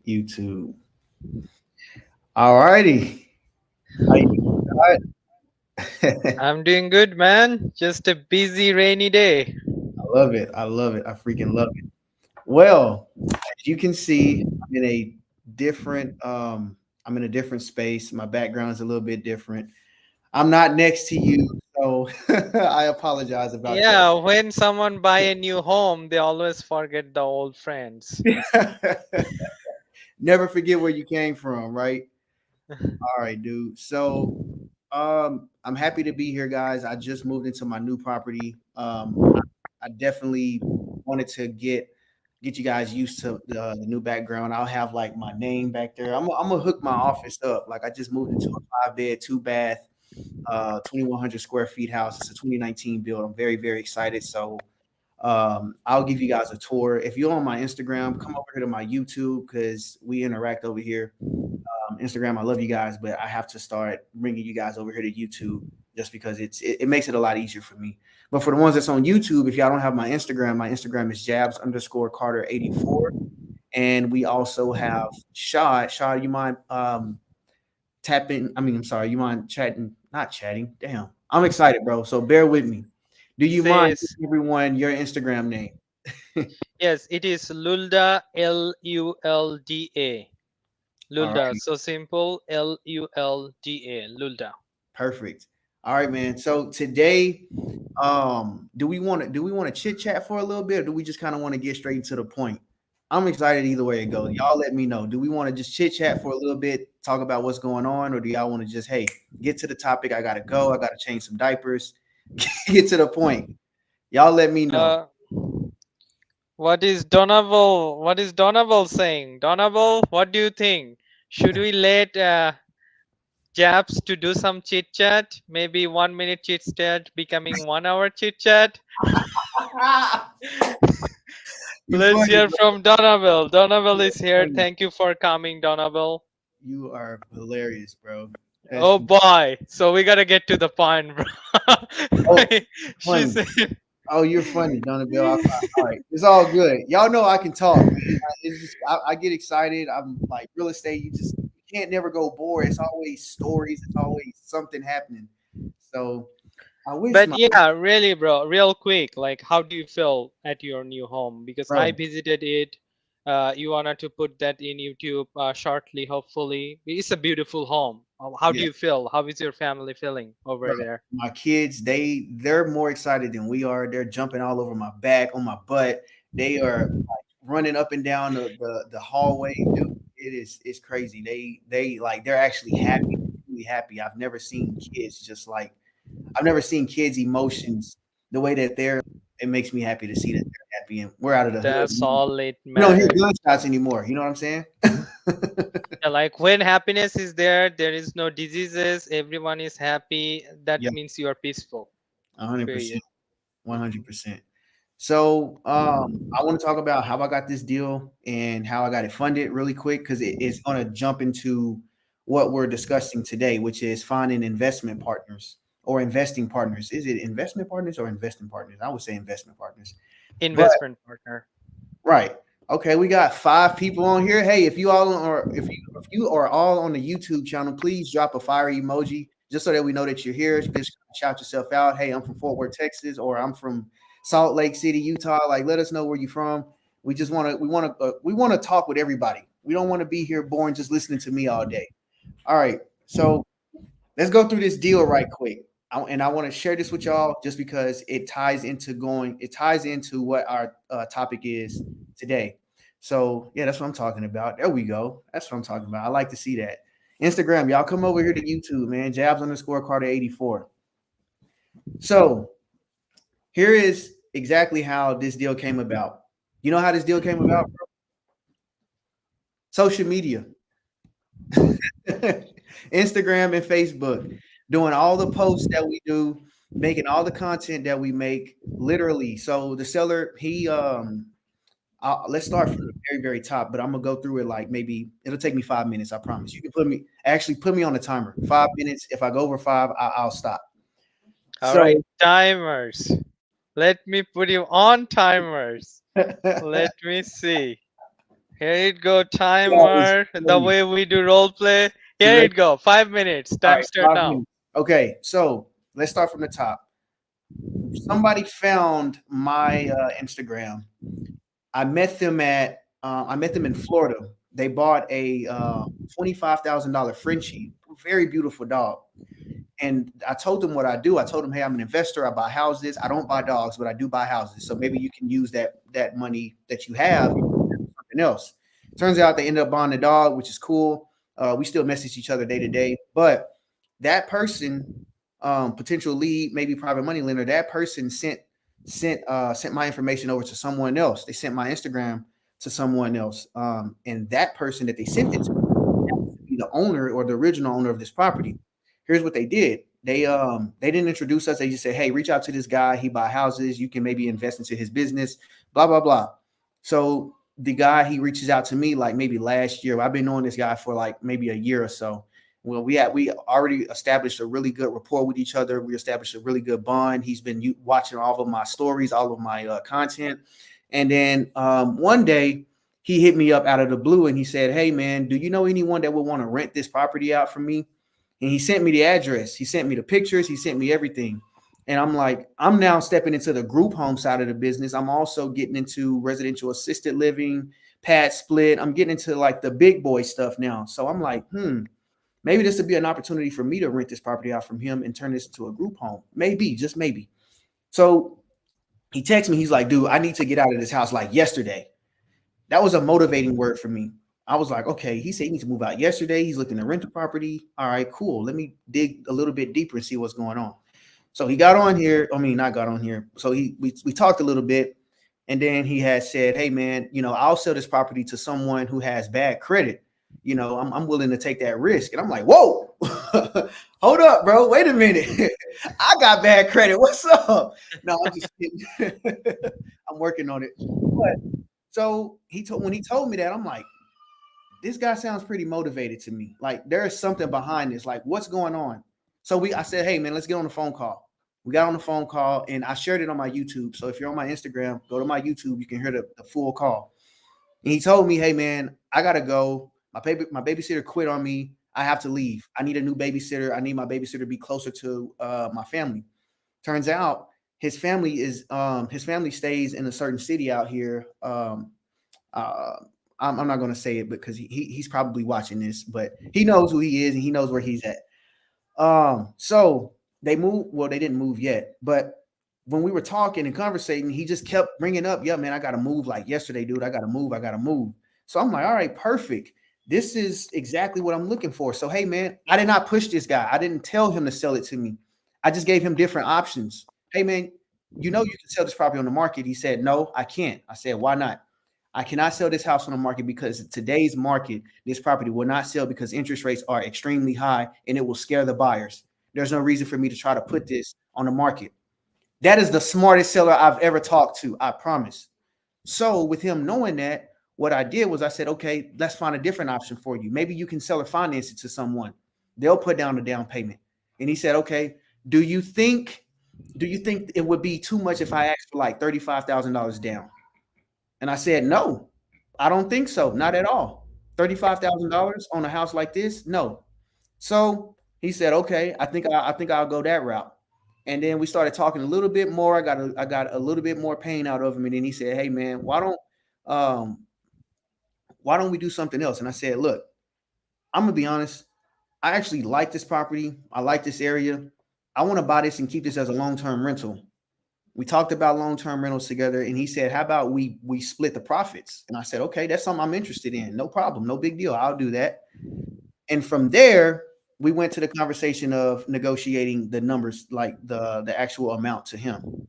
YouTube. All righty. How you doing? I'm doing good, man. Just a busy rainy day. I love it. I love it. I freaking love it. Well, as you can see, different I'm in a different space. My background is a little bit different. I'm not next to you, so I apologize about Yeah, when someone buy a new home, they always forget the old friends. that. Never forget where you came from, right? All right, dude. So I'm happy to be here, guys. I just moved into my new property. I definitely wanted to get you guys used to the new background. I'll have like my name back there. I'm gonna hook my office up. Like I just moved into a 5 bed, 2 bath, 2,100 square feet house. It's a 2019 build. I'm very, very excited. So I'll give you guys a tour. If you're on my Instagram, come over here to my YouTube because we interact over here. Instagram, I love you guys, but I have to start bringing you guys over here to YouTube just because it makes it a lot easier for me. But for the ones that's on YouTube, if y'all don't have my Instagram is jabs underscore Carter 84. And we also have Shad. Shad, you mind tapping? I mean, I'm sorry, you mind chatting? Not chatting. Damn. I'm excited, bro. So bear with me. Do you mind Says giving everyone your Instagram name? yes, it is Lulda, Lulda. All Lulda, right. so simple. Lulda, Lulda. Perfect. All right, man. So today, do we want to chit chat for a little bit, or do we just kind of want to get straight to the point? I'm excited either way it goes. Y'all let me know. Do we want to just chit chat for a little bit, talk about what's going on, or do y'all want to just hey get to the topic? I gotta go. I gotta change some diapers. Get to the point. Y'all let me know. Uh, what is Donaval? What is Donaval saying? Donaval, what do you think? Should we let Japs to do some chit chat? Maybe 1 minute chit chat becoming 1 hour chit chat. You Let's funny, hear bro. from Donavel. Donavel You is here. funny. Thank you for coming, Donavel. You are hilarious, bro. That's Oh boy. So we gotta get to the point, bro. oh She funny. said, Oh, you're funny, Donovan. All right, it's all good. Y'all know I can talk, man. It's just I get excited. I'm like real estate. You can't never go bored. It's always stories. It's always something happening. So I wish but my yeah, really, bro, real quick, like, how do you feel at your new home? Because I bro. visited it. You wanted to put that in YouTube shortly, hopefully. It's a beautiful home. How do Yeah, you feel? How is your family feeling bro. over there? My kids, they're more excited than we are. They're jumping all over my back, on my butt. They are like running up and down the hallway, dude. It's crazy. They like they're actually happy, really happy. I've never seen kids' emotions the way that they're. It makes me happy to see that they're happy, and we're out of the hood. That's all it We don't hear matters. gunshots anymore. You know what I'm saying? Yeah, like when happiness is there, there is no diseases, everyone is happy. That Yeah, means you are peaceful. 100%, Period. 100%. So, I want to talk about how I got this deal and how I got it funded really quick because it's going to jump into what we're discussing today, which is finding investment partners or investing partners. Is it investment partners or investing partners? I would say investment partners. But Investment partner. right. Okay, we got 5 people on here. Hey, if you are all on the YouTube channel, please drop a fire emoji just so that we know that you're here. Just shout yourself out. Hey, I'm from Fort Worth, Texas, or I'm from Salt Lake City, Utah. Like, let us know where you're from. We want to talk with everybody. We don't want to be here boring just listening to me all day. All right, so let's go through this deal right quick. And I want to share this with y'all just because it ties into what our topic is today. So yeah, that's what I'm talking about. There we go. That's what I'm talking about. I like to see that. Instagram, y'all come over here to YouTube, man. Jabs underscore Carter 84. So here is exactly how this deal came about. You know how this deal came about, bro? Social media. Instagram and Facebook, doing all the posts that we do, making all the content that we make, literally. So the seller, let's start from the very, very top, but I'm gonna go through it like maybe it'll take me 5 minutes. I promise. You can put me on the timer. 5 minutes. If I go over five, I'll stop. All So, right, timers. Let me put you on timers. Let me see. Here it go, Yeah, it's timer. The funny. way we do role play. You Here ready? it go. 5 minutes. All Time right, start 5 minutes. now. Okay, so let's start from the top. Somebody found my Instagram. I met them in Florida. They bought a $25,000 Frenchie, very beautiful dog. And I told them what I do. I told them, hey, I'm an investor. I buy houses. I don't buy dogs, but I do buy houses. So maybe you can use that money that you have for something else. Turns out they ended up buying the dog, which is cool. We still message each other day to day, but that person, potential lead, maybe private money lender, that person sent my information over to someone else. They sent my Instagram to someone else, and that person that they sent it to happens to be the owner or the original owner of this property. Here's what they did. They didn't introduce us. They just said, hey, reach out to this guy. He buy houses. You can maybe invest into his business. Blah blah blah. So the guy, he reaches out to me like maybe last year. I've been knowing this guy for like maybe a year or so. Well, we already established a really good rapport with each other. We established a really good bond. He's been watching all of my stories, all of my content, and then one day he hit me up out of the blue and he said, "Hey man, do you know anyone that would want to rent this property out from me?" And he sent me the address. He sent me the pictures. He sent me everything. And I'm like, I'm now stepping into the group home side of the business. I'm also getting into residential assisted living, pad split. I'm getting into like the big boy stuff now. So I'm like, maybe this would be an opportunity for me to rent this property out from him and turn this into a group home. Maybe, just maybe. So he texts me. He's like, dude, I need to get out of this house like yesterday. That was a motivating word for me. I was like, okay, he said he needs to move out yesterday. He's looking to rent the property. All right, cool. Let me dig a little bit deeper and see what's going on. So he got on here. I mean, not got on here. So we talked a little bit, and then he had said, hey man, I'll sell this property to someone who has bad credit. I'm willing to take that risk. And I'm like, whoa, hold up, bro. Wait a minute. I got bad credit. What's up? No, I'm just kidding. I'm working on it. But so when he told me that, I'm like, this guy sounds pretty motivated to me. Like there is something behind this. Like what's going on? So I said, hey man, let's get on the phone call. We got on the phone call and I shared it on my YouTube. So if you're on my Instagram, go to my YouTube. You can hear the full call. And he told me, hey man, I gotta go. My babysitter quit on me. I have to leave. I need a new babysitter. I need my babysitter to be closer to my family. Turns out his family stays in a certain city out here. Uh, I'm not going to say it because he's probably watching this, but he knows who he is and he knows where he's at. So they moved. Well, they didn't move yet, but when we were talking and conversating, he just kept bringing up, yeah, man, I got to move like yesterday, dude. I got to move. I got to move. So I'm like, all right, perfect. This is exactly what I'm looking for. So, hey, man, I did not push this guy. I didn't tell him to sell it to me. I just gave him different options. Hey, man, you can sell this property on the market. He said, no, I can't. I said, why not? I cannot sell this house on the market because today's market, this property will not sell because interest rates are extremely high and it will scare the buyers. There's no reason for me to try to put this on the market. That is the smartest seller I've ever talked to, I promise. So with him knowing that, what I did was I said, okay, let's find a different option for you. Maybe you can sell or finance it to someone. They'll put down the down payment. And he said, okay, do you think it would be too much if I asked for like $35,000 down? And I said, no, I don't think so. Not at all. $35,000 on a house like this? No. So he said, okay, I think I'll go that route. And then we started talking a little bit more. I got a little bit more pain out of him. And then he said, hey man, um why don't we do something else? And I said, look, I'm gonna be honest. I actually like this property. I like this area. I want to buy this and keep this as a long-term rental. We talked about long-term rentals together, and he said, how about we split the profits? And I said, okay, that's something I'm interested in. No problem, no big deal. I'll do that. And from there, we went to the conversation of negotiating the numbers, like the actual amount to him.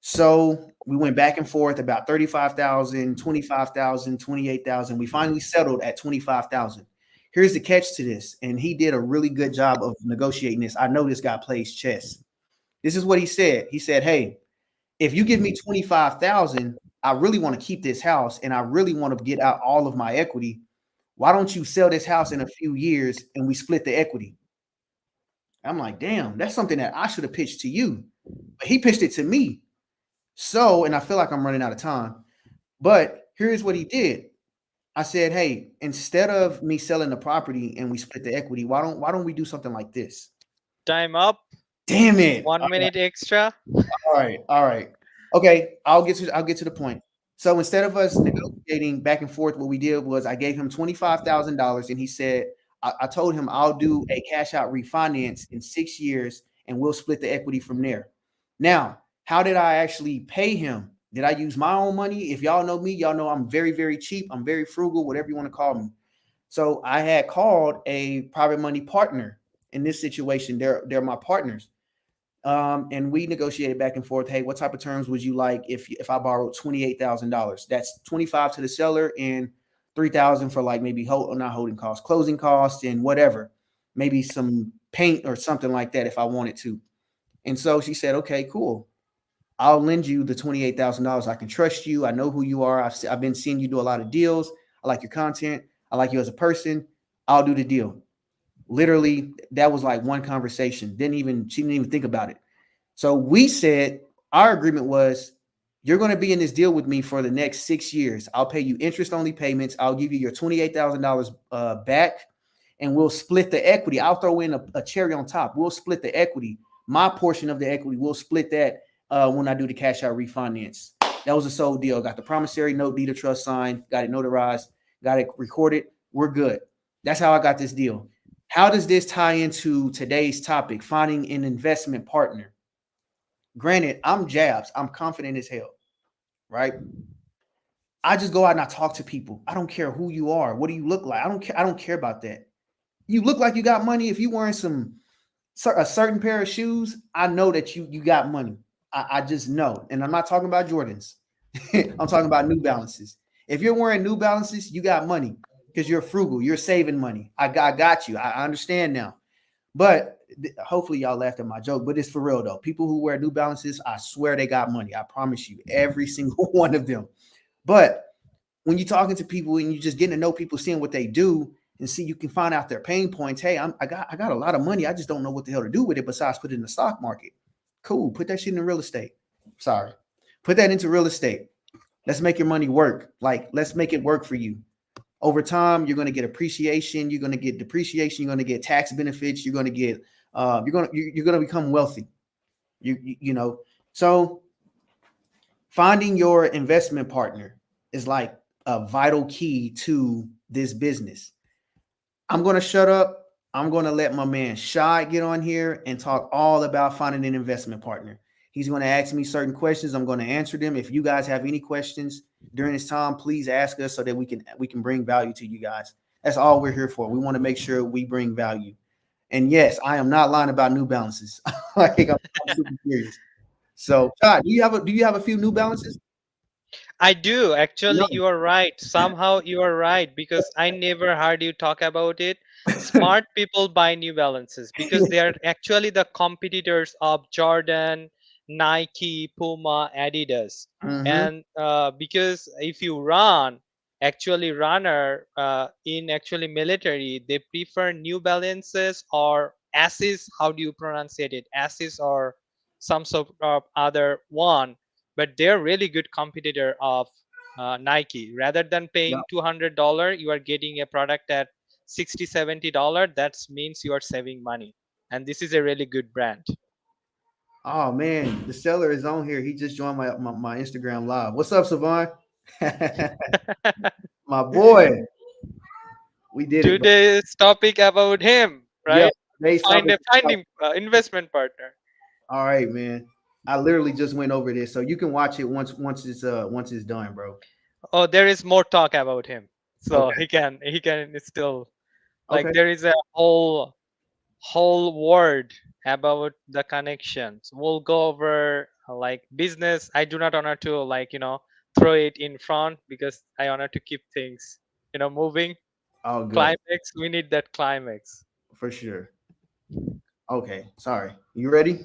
So we went back and forth about 35,000, 25,000, 28,000. We finally settled at 25,000. Here's the catch to this, and he did a really good job of negotiating this. I know this guy plays chess. This is what he said. He said, hey, if you give me 25,000, I really want to keep this house and I really want to get out all of my equity. Why don't you sell this house in a few years and we split the equity? I'm like, damn, that's something that I should have pitched to you. But he pitched it to me. So, and I feel like I'm running out of time, but here's what he did. I said, hey, instead of me selling the property and we split the equity, why don't we do something like this? Time up. Damn it. 1 minute extra. All right, all right. Okay, I'll get to the point. So instead of us negotiating back and forth, what we did was I gave him $25,000, and he said I told him I'll do a cash out refinance in 6 years, and we'll split the equity from there. Now, how did I actually pay him? Did I use my own money? If y'all know me, y'all know I'm very, very cheap. I'm very frugal, whatever you want to call me. So I had called a private money partner in this situation. They're my partners, and we negotiated back and forth. Hey, what type of terms would you like if I borrowed $28,000? That's 25 to the seller and 3,000 for like maybe not holding costs, closing costs, and whatever, maybe some paint or something like that if I wanted to. And so she said, okay, cool. I'll lend you the $28,000. I can trust you. I know who you are. I've been seeing you do a lot of deals. I like your content. I like you as a person. I'll do the deal. Literally, that was like one conversation. She didn't even think about it. So we said our agreement was you're going to be in this deal with me for the next 6 years. I'll pay you interest only payments. I'll give you your $28,000 back, and we'll split the equity. I'll throw in a cherry on top. We'll split the equity. My portion of the equity, we'll split that when I do the cash out refinance. That was a sold deal. Got the promissory note, deed of trust signed, got it notarized, got it recorded. We're good. That's how I got this deal. How does this tie into today's topic, finding an investment partner? Granted, I'm Jabs. I'm confident as hell, right? I just go out and I talk to people. I don't care who you are. What do you look like? I don't care. I don't care about that. You look like you got money. If you wearing a certain pair of shoes, I know that you got money. I just know. And I'm not talking about Jordans. I'm talking about New Balances. If you're wearing New Balances, you got money because you're frugal. You're saving money. I got you. I understand now. But hopefully y'all laughed at my joke, but it's for real though. People who wear New Balances, I swear they got money. I promise you, every single one of them. But when you're talking to people and you're just getting to know people, seeing what they do, and see you can find out their pain points. Hey, I got a lot of money. I just don't know what the hell to do with it besides put it in the stock market. Cool. Put that shit in real estate. Sorry. Put that into real estate. Let's make your money work. Like, let's make it work for you. Over time, you're going to get appreciation. You're going to get depreciation. You're going to get tax benefits. You're going to get you're going to become wealthy. You know. So finding your investment partner is like a vital key to this business. I'm going to shut up. I'm going to let my man Shy get on here and talk all about finding an investment partner. He's going to ask me certain questions. I'm going to answer them. If you guys have any questions during this time, please ask us so that we can bring value to you guys. That's all we're here for. We want to make sure we bring value. And yes, I am not lying about New Balances. Like I'm super serious. So, Shy, do you have a few New Balances? I do. No. Actually, you are right. Somehow you are right because I never heard you talk about it. Smart people buy New Balances because they are actually the competitors of Jordan, Nike, Puma, Adidas. Mm-hmm. And because if you run, actually runner in actually military, they prefer New Balances or Asics. How do you pronounce it? Asics or some sort of other one, but they're really good competitor of Nike. Rather than Yep. paying $200, you are getting a product at $60, $70. That means you are saving money, and this is a really good brand. Oh man, the seller is on here. He just joined my Instagram live. What's up, Savon? My boy. We did it, bro. Today's topic about him, Yep. right? Today's Find topic. a finding investment partner. All right, man. I literally just went over this, so you can watch it once it's done, bro. Oh, there is more talk about him, so Okay. he can still, like, Okay. there is a whole word about the connections. We'll go over like business. I do not honor to, like, throw it in front because I honor to keep things, moving. All good Climax. We need that climax. for sure. Okay. Sorry. You ready?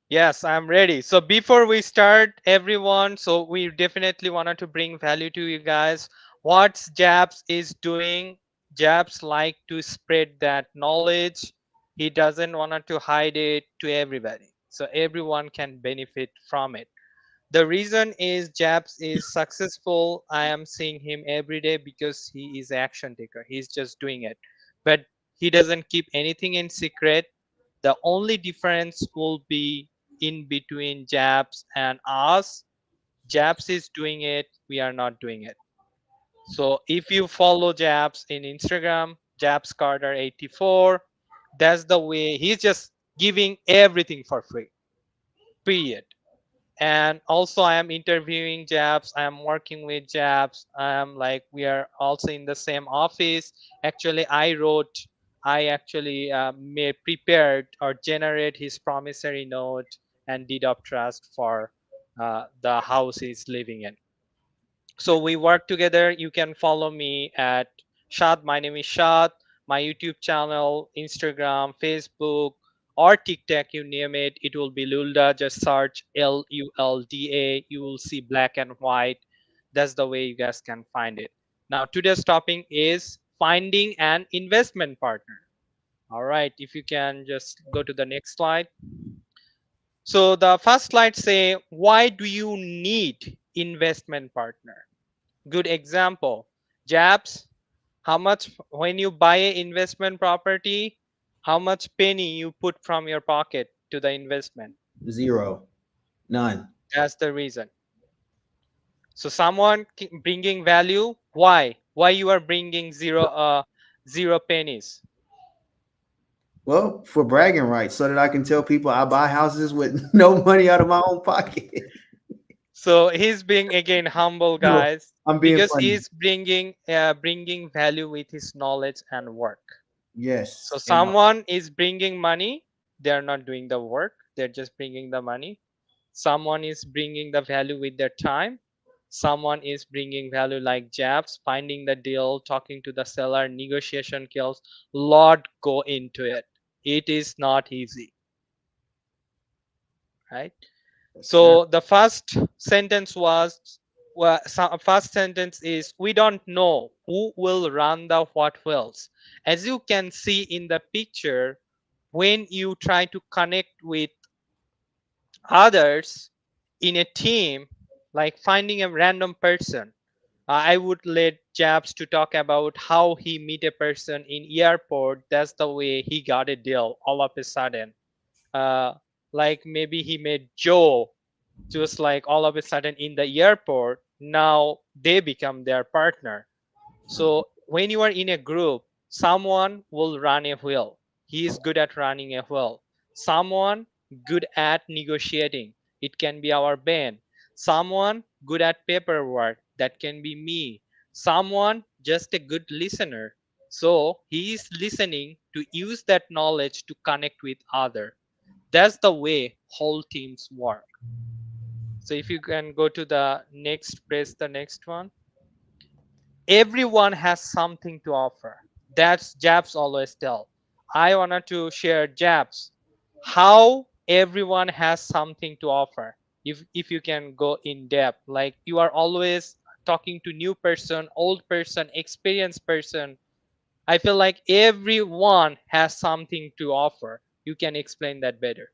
Yes, I'm ready. So before we start, everyone, so we definitely wanted to bring value to you guys. What Jabs is doing, Jabs like to spread that knowledge. He doesn't want to hide it to everybody. So everyone can benefit from it. The reason is Japs is successful. I am seeing him every day because he is action taker. He's just doing it. But he doesn't keep anything in secret. The only difference will be in between Japs and us. Japs is doing it, we are not doing it. So if you follow Japs in Instagram, Japs Carter 84, that's the way he's just giving everything for free. Period. And also I am interviewing Japs, I am working with Japs, I am like we are also in the same office. Actually I actually made prepared or generate his promissory note and deed of trust for the house he's living in. So we work together. You can follow me at Shad. My name is Shad. My YouTube channel, Instagram, Facebook, or TikTok, you name it, it will be Lulda. Just search Lulda. You will see black and white. That's the way you guys can find it. Now, today's topic is finding an investment partner. All right, if you can just go to the next slide. So the first slide say, why do you need investment partner? Good example. Jabs, how much when you buy an investment property, how much penny you put from your pocket to the investment? Zero. None. That's the reason. So someone bringing value. Why you are bringing zero pennies? Well, for bragging rights, so that I can tell people I buy houses with no money out of my own pocket. So he's being again humble, No, guys, I'm being because funny. he's bringing value with his knowledge and work. So Yes. And someone is bringing money, they're not doing the work, they're just bringing the money. Someone is bringing the value with their time. Someone is bringing value like Jabs, finding the deal, talking to the seller, negotiation skills. Lot go into it. It is not easy, right? yes, sir. So the first sentence was, well, first sentence is, we don't know who will run the what wells. As you can see in the picture, when you try to connect with others in a team, like finding a random person, I would let Jabs to talk about how he meet a person in airport. That's the way he got a deal all of a sudden. Uh, like maybe he met Joe just like all of a sudden in the airport. Now they become their partner. So when you are in a group, someone will run a wheel. He is good at running a wheel. Someone good at negotiating. It can be our Ben. Someone good at paperwork. That can be me. Someone just a good listener. So he is listening to use that knowledge to connect with other. That's the way whole teams work. So if you can go to the next, press the next one. Everyone has something to offer. That's Jabs always tell. I wanted to share Jabs how everyone has something to offer. If you can go in depth, like you are always talking to new person, old person, experienced person. I feel like everyone has something to offer. You can explain that better.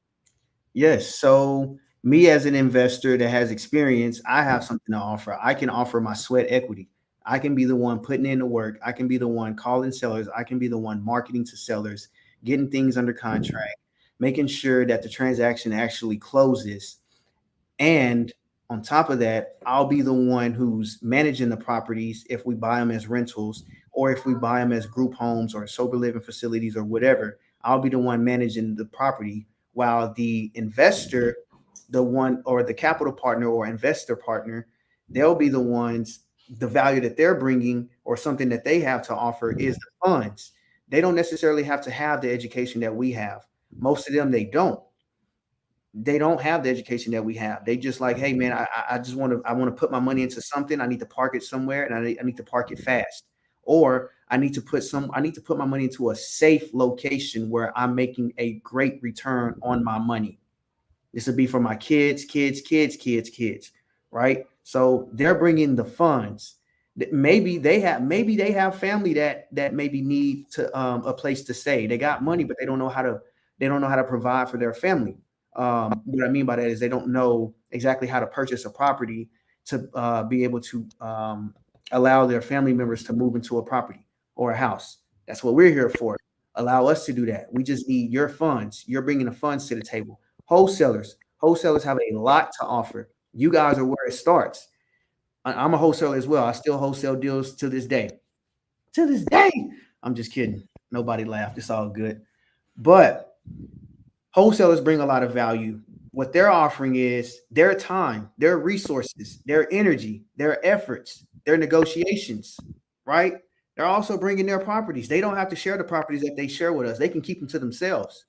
Yes. So, me as an investor that has experience, I have something to offer. I can offer my sweat equity. I can be the one putting in the work. I can be the one calling sellers. I can be the one marketing to sellers, getting things under contract, making sure that the transaction actually closes. And on top of that, I'll be the one who's managing the properties if we buy them as rentals or if we buy them as group homes or sober living facilities or whatever. I'll be the one managing the property while the investor, the one or the capital partner or investor partner, they'll be the ones, the value that they're bringing or something that they have to offer is the funds. They don't necessarily have to have the education that we have. Most of them, they don't have the education that we have. They just like, hey man, I just want to put my money into something. I need to park it somewhere, and I need to park it fast, or I need to put my money into a safe location where I'm making a great return on my money. This would be for my kids, right? So they're bringing the funds. Maybe they have family that maybe need to a place to stay. They got money, but they don't know how to provide for their family. What I mean by that is they don't know exactly how to purchase a property to be able to allow their family members to move into a property or a house. That's what we're here for. Allow us to do that. We just need your funds. You're bringing the funds to the table. Wholesalers have a lot to offer. You guys are where it starts. I'm a wholesaler as well. I still wholesale deals to this day. To this day, I'm just kidding. Nobody laughed. It's all good. But wholesalers bring a lot of value. What they're offering is their time, their resources, their energy, their efforts, their negotiations, right? They're also bringing their properties. They don't have to share the properties that they share with us. They can keep them to themselves.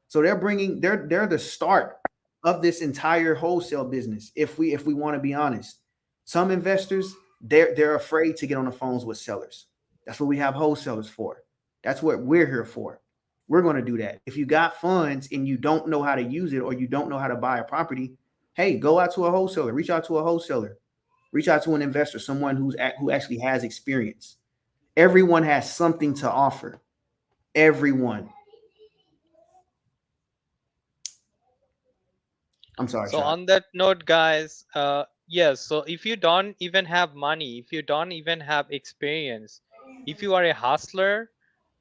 So they're the start of this entire wholesale business. If we want to be honest, some investors they're afraid to get on the phones with sellers. That's what we have wholesalers for. That's what we're here for. We're going to do that. If you got funds and you don't know how to use it or you don't know how to buy a property, hey, go out to a wholesaler. Reach out to a wholesaler. Reach out to an investor, someone who actually has experience. Everyone has something to offer. Everyone. I'm sorry, So Shad. on that note, guys, yes. So if you don't even have money, if you don't even have experience, if you are a hustler,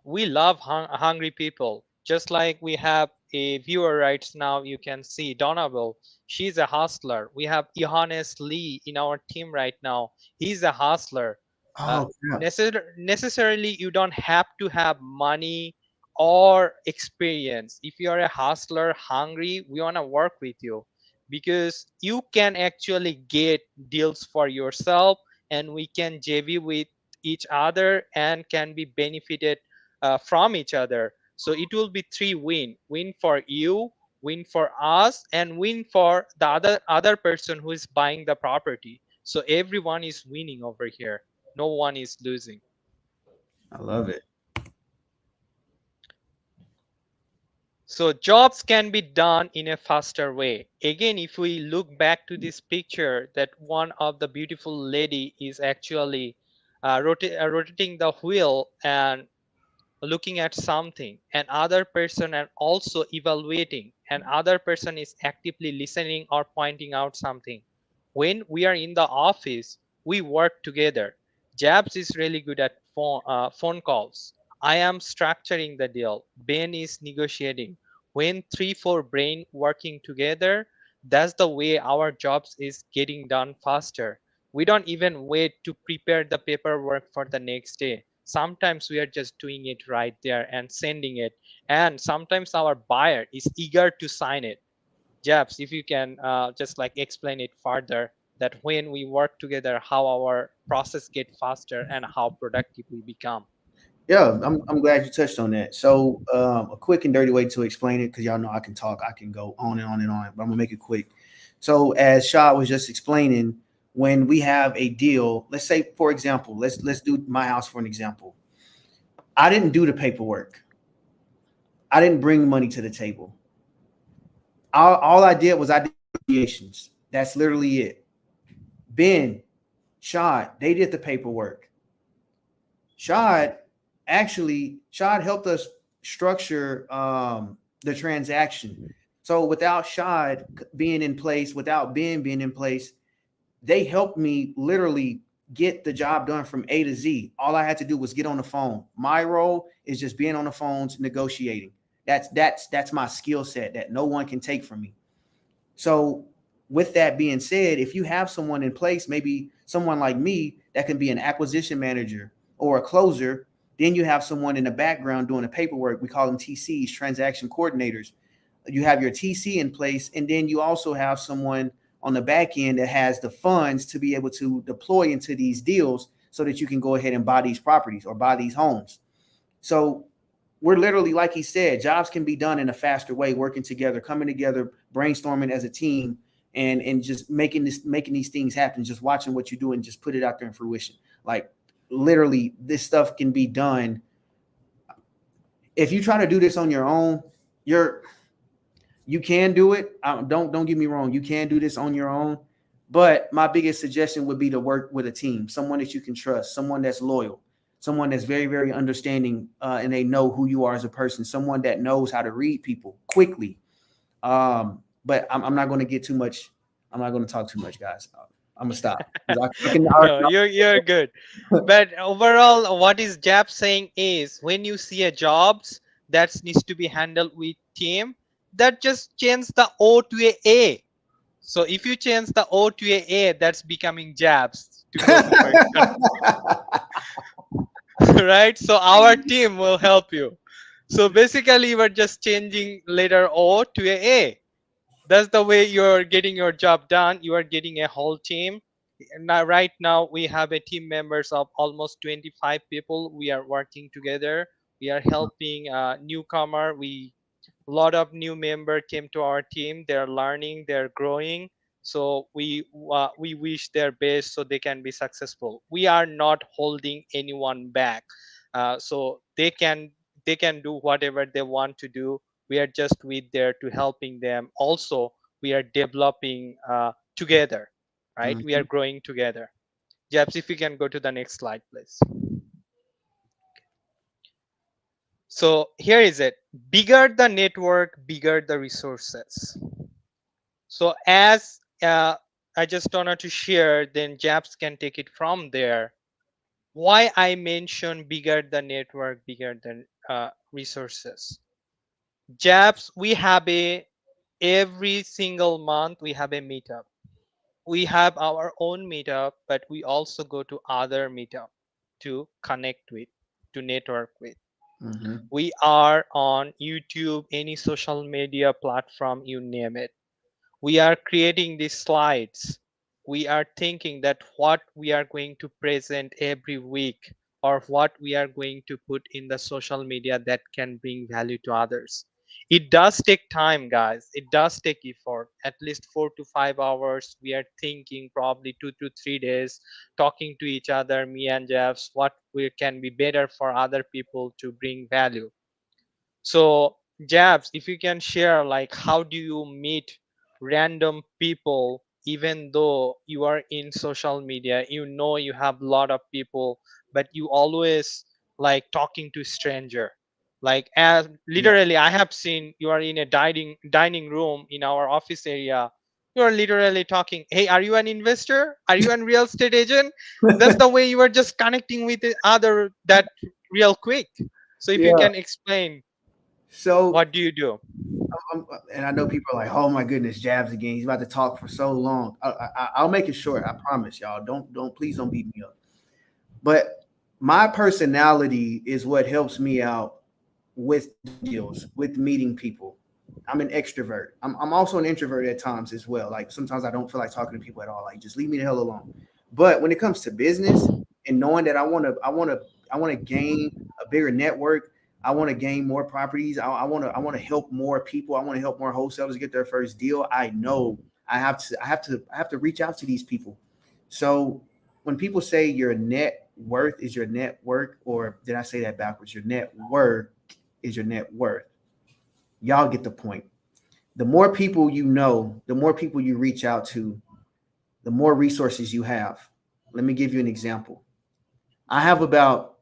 we love hungry people. Just like we have a viewer right now, you can see Donable. She's a hustler. We have Johannes Lee in our team right now. He's a hustler. Uh, Oh, yeah. necessarily, you don't have to have money or experience. If you are a hustler, hungry, we want to work with you because you can actually get deals for yourself, and we can JV with each other and can be benefited from each other. So it will be three win for you, win for us, and win for the other person who is buying the property. So everyone is winning over here, no one is losing. I love it. So jobs can be done in a faster way. Again, if we look back to this picture, that one of the beautiful lady is actually rotating the wheel and looking at something, and other person and also evaluating, and other person is actively listening or pointing out something. When we are in the office, we work together. Jabs is really good at phone calls. I am structuring the deal. Ben is negotiating. When 3 4 brain working together, that's the way our jobs is getting done faster. We don't even wait to prepare the paperwork for the next day. Sometimes we are just doing it right there and sending it, and sometimes our buyer is eager to sign it. Jabs, if you can just like explain it further, that when we work together, how our process get faster and how productive we become. Yeah, I'm glad you touched on that. So, a quick and dirty way to explain it, because y'all know I can talk, I can go on and on and on, but I'm gonna make it quick. So, as Shah was just explaining, when we have a deal, let's say, for example, let's do my house for an example. I didn't do the paperwork. I didn't bring money to the table. All I did was I did negotiations. That's literally it. Ben, Shad, they did the paperwork. Shad helped us structure the transaction. So without Shad being in place, without Ben being in place, they helped me literally get the job done from A to Z. All I had to do was get on the phone. My role is just being on the phones negotiating. That's my skill set that no one can take from me. So with that being said, if you have someone in place, maybe someone like me that can be an acquisition manager or a closer, then you have someone in the background doing the paperwork. We call them TCs, transaction coordinators. You have your TC in place, and then you also have someone on the back end that has the funds to be able to deploy into these deals so that you can go ahead and buy these properties or buy these homes. So we're literally, like he said, jobs can be done in a faster way, working together, coming together, brainstorming as a team, and just making these things happen, just watching what you do and just put it out there in fruition. Like literally, this stuff can be done. If you try to do this on your own, you can do it. Don't get me wrong, you can do this on your own. But my biggest suggestion would be to work with a team, someone that you can trust, someone that's loyal, someone that's very, very understanding, and they know who you are as a person, someone that knows how to read people quickly. But I'm not going to get too much. I'm not going to talk too much, guys. I'm gonna stop because I can No, you're good. But overall, what is Jap saying is when you see a jobs that needs to be handled with team, that just change the O to a A. So if you change the O to a A, that's becoming Jabs to go to work. Right? So our team will help you. So basically, we're just changing letter O to a A. That's the way you're getting your job done. You are getting a whole team. Now, right now, we have a team members of almost 25 people. We are working together. We are helping a newcomer. We a lot of new member came to our team. They're learning. They're growing. So we wish their best so they can be successful. We are not holding anyone back. So they can do whatever they want to do. We are just with there to helping them. Also, we are developing together, right? We are Mhm. growing together. Jabs, if you can go to the next slide, please. So here is it. Bigger the network, bigger the resources. So as I just wanted to share, then Jabs can take it from there. Why I mention bigger the network, bigger the resources. Jabs, we have a every single month we have a meetup. We have our own meetup, but we also go to other meetup to connect with, to network with. Mhm. We are on YouTube, any social media platform, you name it. We are creating these slides. We are thinking that what we are going to present every week or what we are going to put in the social media that can bring value to others. It does take time, guys. It does take effort. At least 4 to 5 hours. We are thinking probably 2 to 3 days, talking to each other, me and Jeffs, what we can be better for other people to bring value. So, Jabs, if you can share, like, how do you meet random people, even though you are in social media, you know you have a lot of people, but you always like talking to stranger. Like, as Yeah. literally, I have seen you are in a dining room in our office area. You are literally talking. Hey, are you an investor? Are you an real estate agent? That's the way you are just connecting with the other that real quick. So if you Yeah. can explain So, what do you do? and I know people are like, "Oh my goodness, Jabs again. He's about to talk for so long." I'll make it short. I promise, y'all. Please don't beat me up. But my personality is what helps me out with deals, with meeting people. I'm an extrovert. I'm also an introvert at times as well. Like sometimes I don't feel like talking to people at all. Like just leave me the hell alone. But when it comes to business and knowing that I want to gain a bigger network, I want to gain more properties. I want to help more people. I want to help more wholesalers get their first deal. I know I have to reach out to these people. So when people say your net worth is your network, or did I say that backwards? Your net worth is your net worth. Y'all get the point. The more people you know, the more people you reach out to, the more resources you have. Let me give you an example. I have about,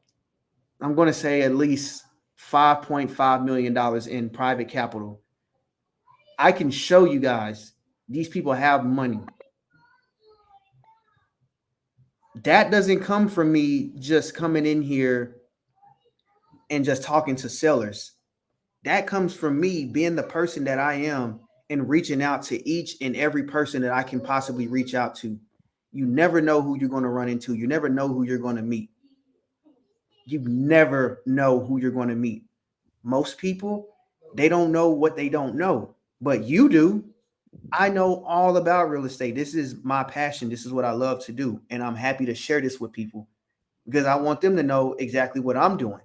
I'm going to say at least $5.5 million in private capital. I can show you guys these people have money. That doesn't come from me just coming in here and just talking to sellers. That comes from me being the person that I am and reaching out to each and every person that I can possibly reach out to. You never know who you're going to run into. You never know who you're going to meet. You never know who you're going to meet. Most people, they don't know what they don't know, but you do. I know all about real estate. This is my passion. This is what I love to do. And I'm happy to share this with people because I want them to know exactly what I'm doing.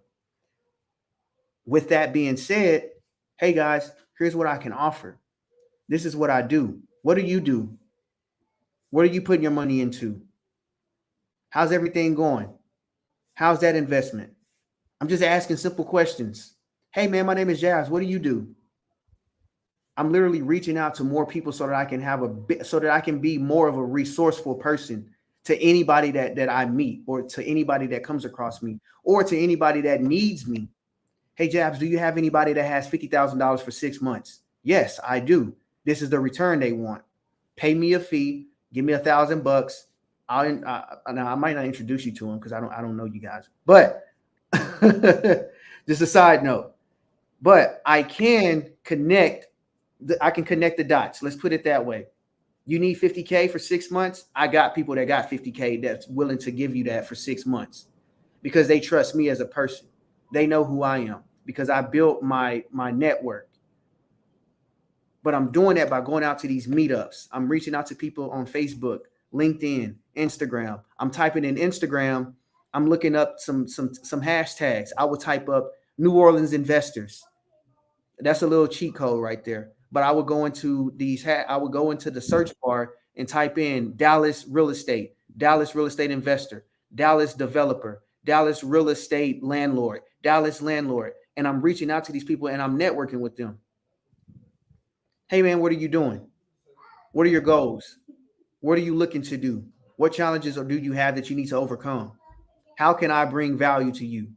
With that being said, hey guys, here's what I can offer. This is what I do. What do you do? What are you putting your money into? How's everything going? How's that investment? I'm just asking simple questions. Hey man, my name is Jazz. What do you do? I'm literally reaching out to more people so that I can have a bit, so that I can be more of a resourceful person to anybody that I meet, or to anybody that comes across me, or to anybody that needs me. Hey Jabs, do you have anybody that has $50,000 for 6 months? Yes, I do. This is the return they want. Pay me a fee. Give me $1,000. Now I might not introduce you to them because I don't know you guys. But just a side note. But I can connect. I can connect the dots. Let's put it that way. You need 50K for 6 months. I got people that got 50K that's willing to give you that for 6 months because they trust me as a person. They know who I am because I built my network. But I'm doing that by going out to these meetups. I'm reaching out to people on Facebook, LinkedIn, Instagram. I'm typing in Instagram. I'm looking up some hashtags. I would type up New Orleans investors. That's a little cheat code right there. But I would go into I would go into the search bar and type in Dallas real estate, Dallas real estate investor, Dallas developer, Dallas real estate landlord, Dallas landlord. And I'm reaching out to these people and I'm networking with them. Hey man, what are you doing? What are your goals? What are you looking to do? What challenges do you have that you need to overcome? How can I bring value to you?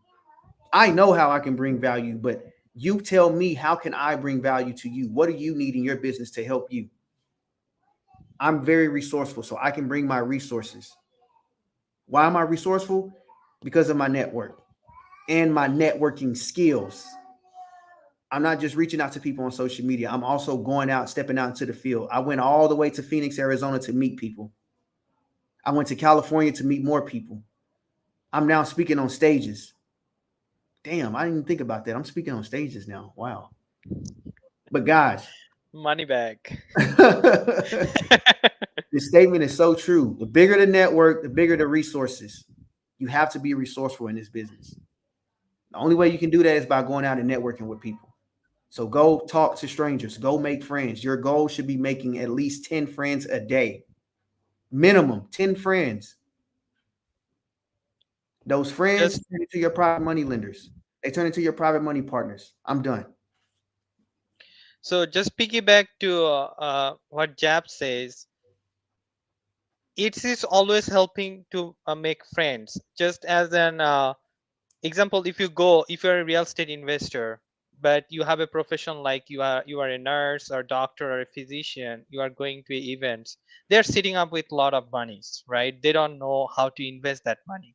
I know how I can bring value, but you tell me, how can I bring value to you? What do you need in your business to help you? I'm very resourceful, so I can bring my resources. Why am I resourceful? Because of my network and my networking skills. I'm not just reaching out to people on social media. I'm also going out, stepping out into the field. I went all the way to Phoenix, Arizona to meet people. I went to California to meet more people. I'm now speaking on stages. Damn, I didn't even think about that. I'm speaking on stages now. Wow. But guys, Money bag. this statement is so true. The bigger the network, the bigger the resources. You have to be resourceful in this business. The only way you can do that is by going out and networking with people. So go talk to strangers, go make friends. Your goal should be making at least 10 friends a day. Minimum 10 friends. Those friends Just turn into your private money lenders. They turn into your private money partners. I'm done. so just piggyback to what Jab says. It is always helping to make friends. Just as an example, if you're a real estate investor, but you have a profession like you are a nurse or doctor or a physician, you are going to events, they're sitting up with a lot of monies, right? They don't know how to invest that money.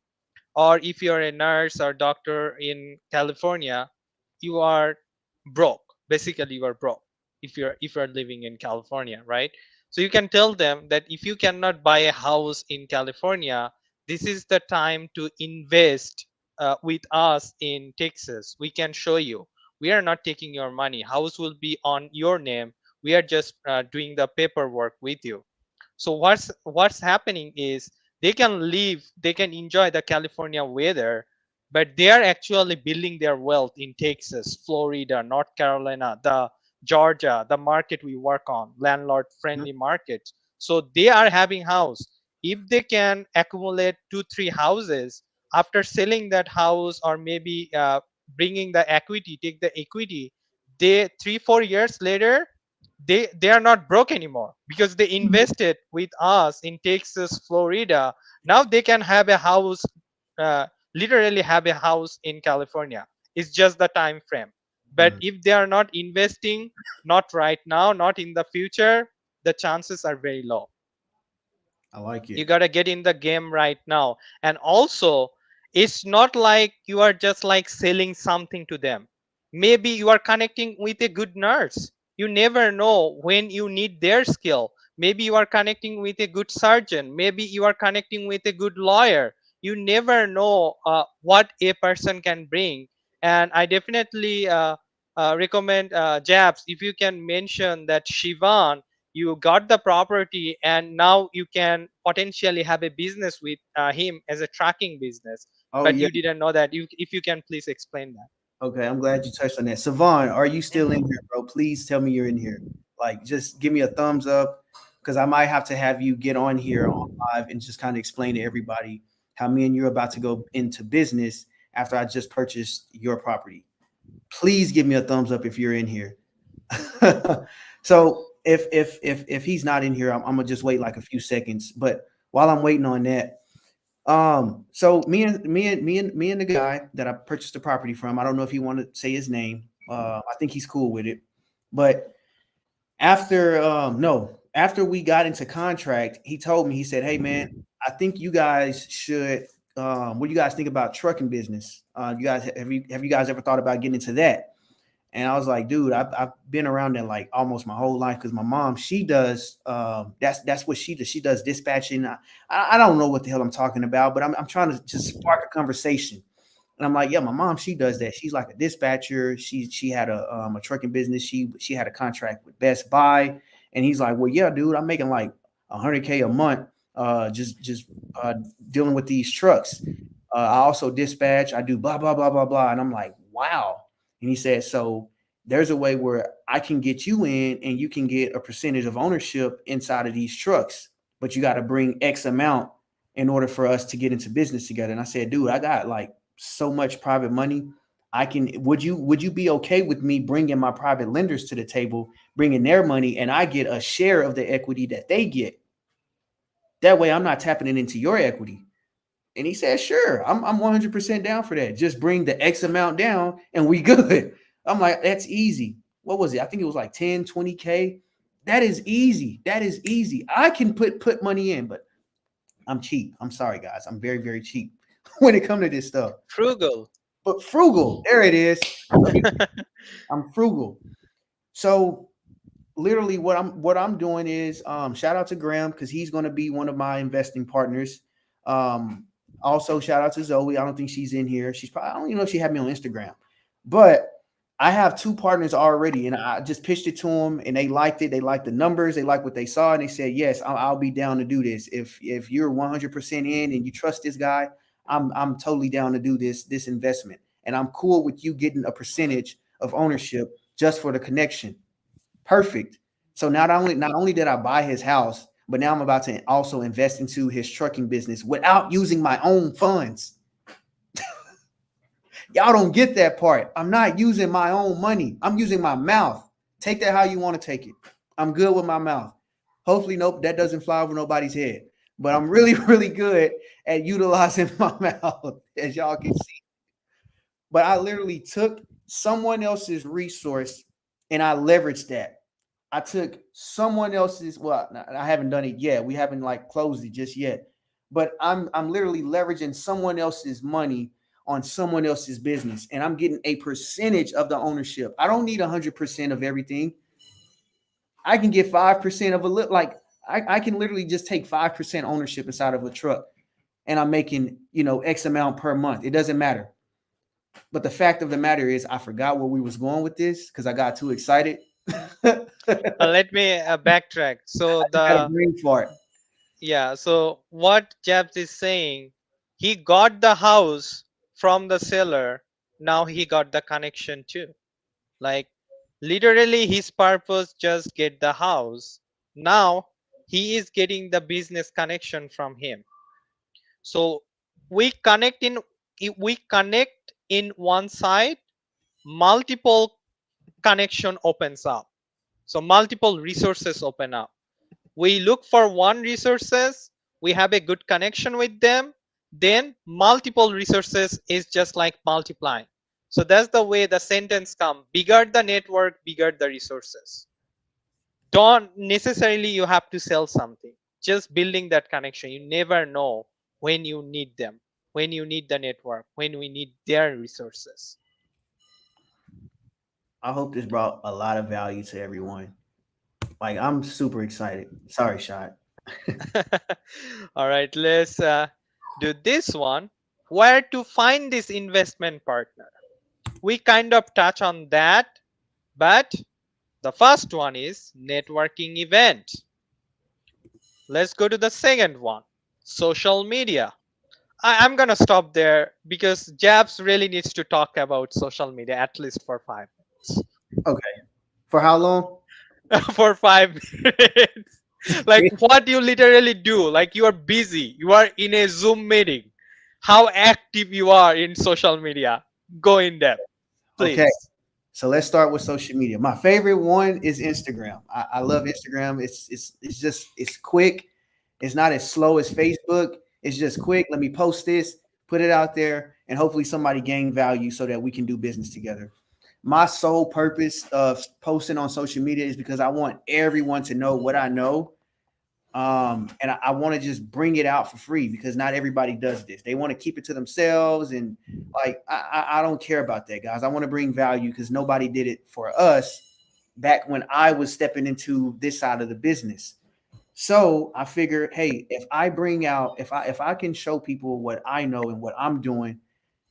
Or if you're a nurse or doctor in California, you are broke. Basically you are broke if you're living in California, right? So you can tell them that if you cannot buy a house in California, this is the time to invest with us in Texas. We can show you. We are not taking your money. House will be on your name. We are just doing the paperwork with you. So what's happening is they can live, they can enjoy the California weather, but they are actually building their wealth in Texas, Florida, North Carolina, the Georgia, the market we work on, landlord friendly markets. So they are having house. If they can accumulate 2 3 houses after selling that house, or maybe bringing the equity, take the equity, they 3 4 years later, they are not broke anymore because they invested with us in Texas, Florida. Now they can have a house, uh, literally have a house in California. It's just the time frame. But Mm, if they are not investing, not right now, not in the future, the chances are very low. I like You it. got to get in the game right now. And also, it's not like you are just like selling something to them. Maybe you are connecting with a good nurse. You never know when you need their skill. Maybe you are connecting with a good surgeon. Maybe you are connecting with a good lawyer. You never know what a person can bring. And I definitely recommend Jabs, if you can mention that Shivan, you got the property and now you can potentially have a business with him as a tracking business, Oh but yeah. you didn't know that. If you can please explain that. Okay, I'm glad you touched on that. Savon, are you still in here, bro? Please tell me you're in here. Like, just give me a thumbs up because I might have to have you get on here on live and just kind of explain to everybody how me and you're about to go into business after I just purchased your property. Please give me a thumbs up if you're in here. So if he's not in here, I'm gonna just wait like a few seconds. But while I'm waiting on that, so me and the guy that I purchased the property from, I don't know if he want to say his name. I think he's cool with it, but After no, after we got into contract, he told me, he said, "Hey man, I think you guys should what do you guys think about trucking business? You guys have you guys ever thought about getting into that?" And I was like, dude, I've been around that like almost my whole life because my mom, she does that's what she does. She does dispatching. I don't know what the hell I'm talking about, but I'm trying to just spark a conversation. And I'm like, yeah, my mom, she does that. She's like a dispatcher. She had a trucking business. She had a contract with Best Buy. And he's like, well, yeah, dude, I'm making like 100K a month just dealing with these trucks. I also dispatch. I do blah blah blah blah blah. And I'm like, wow. And he said, so there's a way where I can get you in and you can get a percentage of ownership inside of these trucks, but you got to bring X amount in order for us to get into business together. And I said, dude, I got like so much private money. I can, would you be okay with me bringing my private lenders to the table, bringing their money, and I get a share of the equity that they get? That way I'm not tapping it into your equity. And he said, sure, I'm 100% down for that. Just bring the X amount down and we good. I'm like, that's easy. What was it? I think it was like 10, 20K. That is easy. That is easy. I can put money in, but I'm cheap. I'm sorry, guys. I'm very, very cheap when it comes to this stuff. Frugal. But frugal, there it is. I'm frugal. So literally what I'm doing is shout out to Graham because he's going to be one of my investing partners. Also shout out to Zoe. I don't think she's in here. She's probably, I don't even know if she had me on Instagram, but I have two partners already, and I just pitched it to them, and they liked it. They liked the numbers. They liked what they saw, and they said, "Yes, I'll be down to do this. If you're 100% in and you trust this guy, I'm totally down to do this investment, and I'm cool with you getting a percentage of ownership just for the connection." Perfect. So not only did I buy his house, but now I'm about to also invest into his trucking business without using my own funds. Y'all don't get that part. I'm not using my own money. I'm using my mouth. Take that how you want to take it. I'm good with my mouth. Hopefully, nope, that doesn't fly over nobody's head. But I'm really, really good at utilizing my mouth, as y'all can see. But I literally took someone else's resource and I leveraged that. I took someone else's, well, I haven't done it yet. We haven't like closed it just yet. But I'm literally leveraging someone else's money on someone else's business, and I'm getting a percentage of the ownership. I don't need 100% of everything. I can get 5% of a little, like I can literally just take 5% ownership inside of a truck, and I'm making, X amount per month. It doesn't matter. But the fact of the matter is, I forgot where we was going with this because I got too excited. Let me backtrack. So Had a brain fart. yeah, so what Jabs is saying, he got the house from the seller. Now he got the connection too. Like literally his purpose just get the house. Now he is getting the business connection from him. So we connect in we connect in one side, multiple connection opens up. So multiple resources open up. We look for one resources, we have a good connection with them, then multiple resources is just like multiplying. So that's the way the sentence come: bigger the network, bigger the resources. Don't necessarily you have to sell something, just building that connection. You never know when you need them, when you need the network, when we need their resources. I hope this brought a lot of value to everyone. Like, I'm super excited. Sorry, Shot. All right, let's do this one. Where to find this investment partner? We kind of touch on that, but the first one is networking event. Let's go to the second one, social media. I'm gonna stop there because Jabs really needs to talk about social media at least for 5 minutes. Okay. For how long? For 5 minutes. Like what you literally do, like you are busy, you are in a Zoom meeting, how active you are in social media. Go in depth, Okay. please. So let's start with social media. My favorite one is Instagram. I love Instagram. It's quick. It's not as slow as Facebook. It's just quick. Let me post this, put it out there, and hopefully somebody gain value so that we can do business together. my sole purpose of posting on social media is because I want everyone to know what I know. And I want to just bring it out for free because not everybody does this. They want to keep it to themselves. And like, I don't care about that, guys. I want to bring value because nobody did it for us back when I was stepping into this side of the business. So I figured, hey, if I bring out, if I can show people what I know and what I'm doing,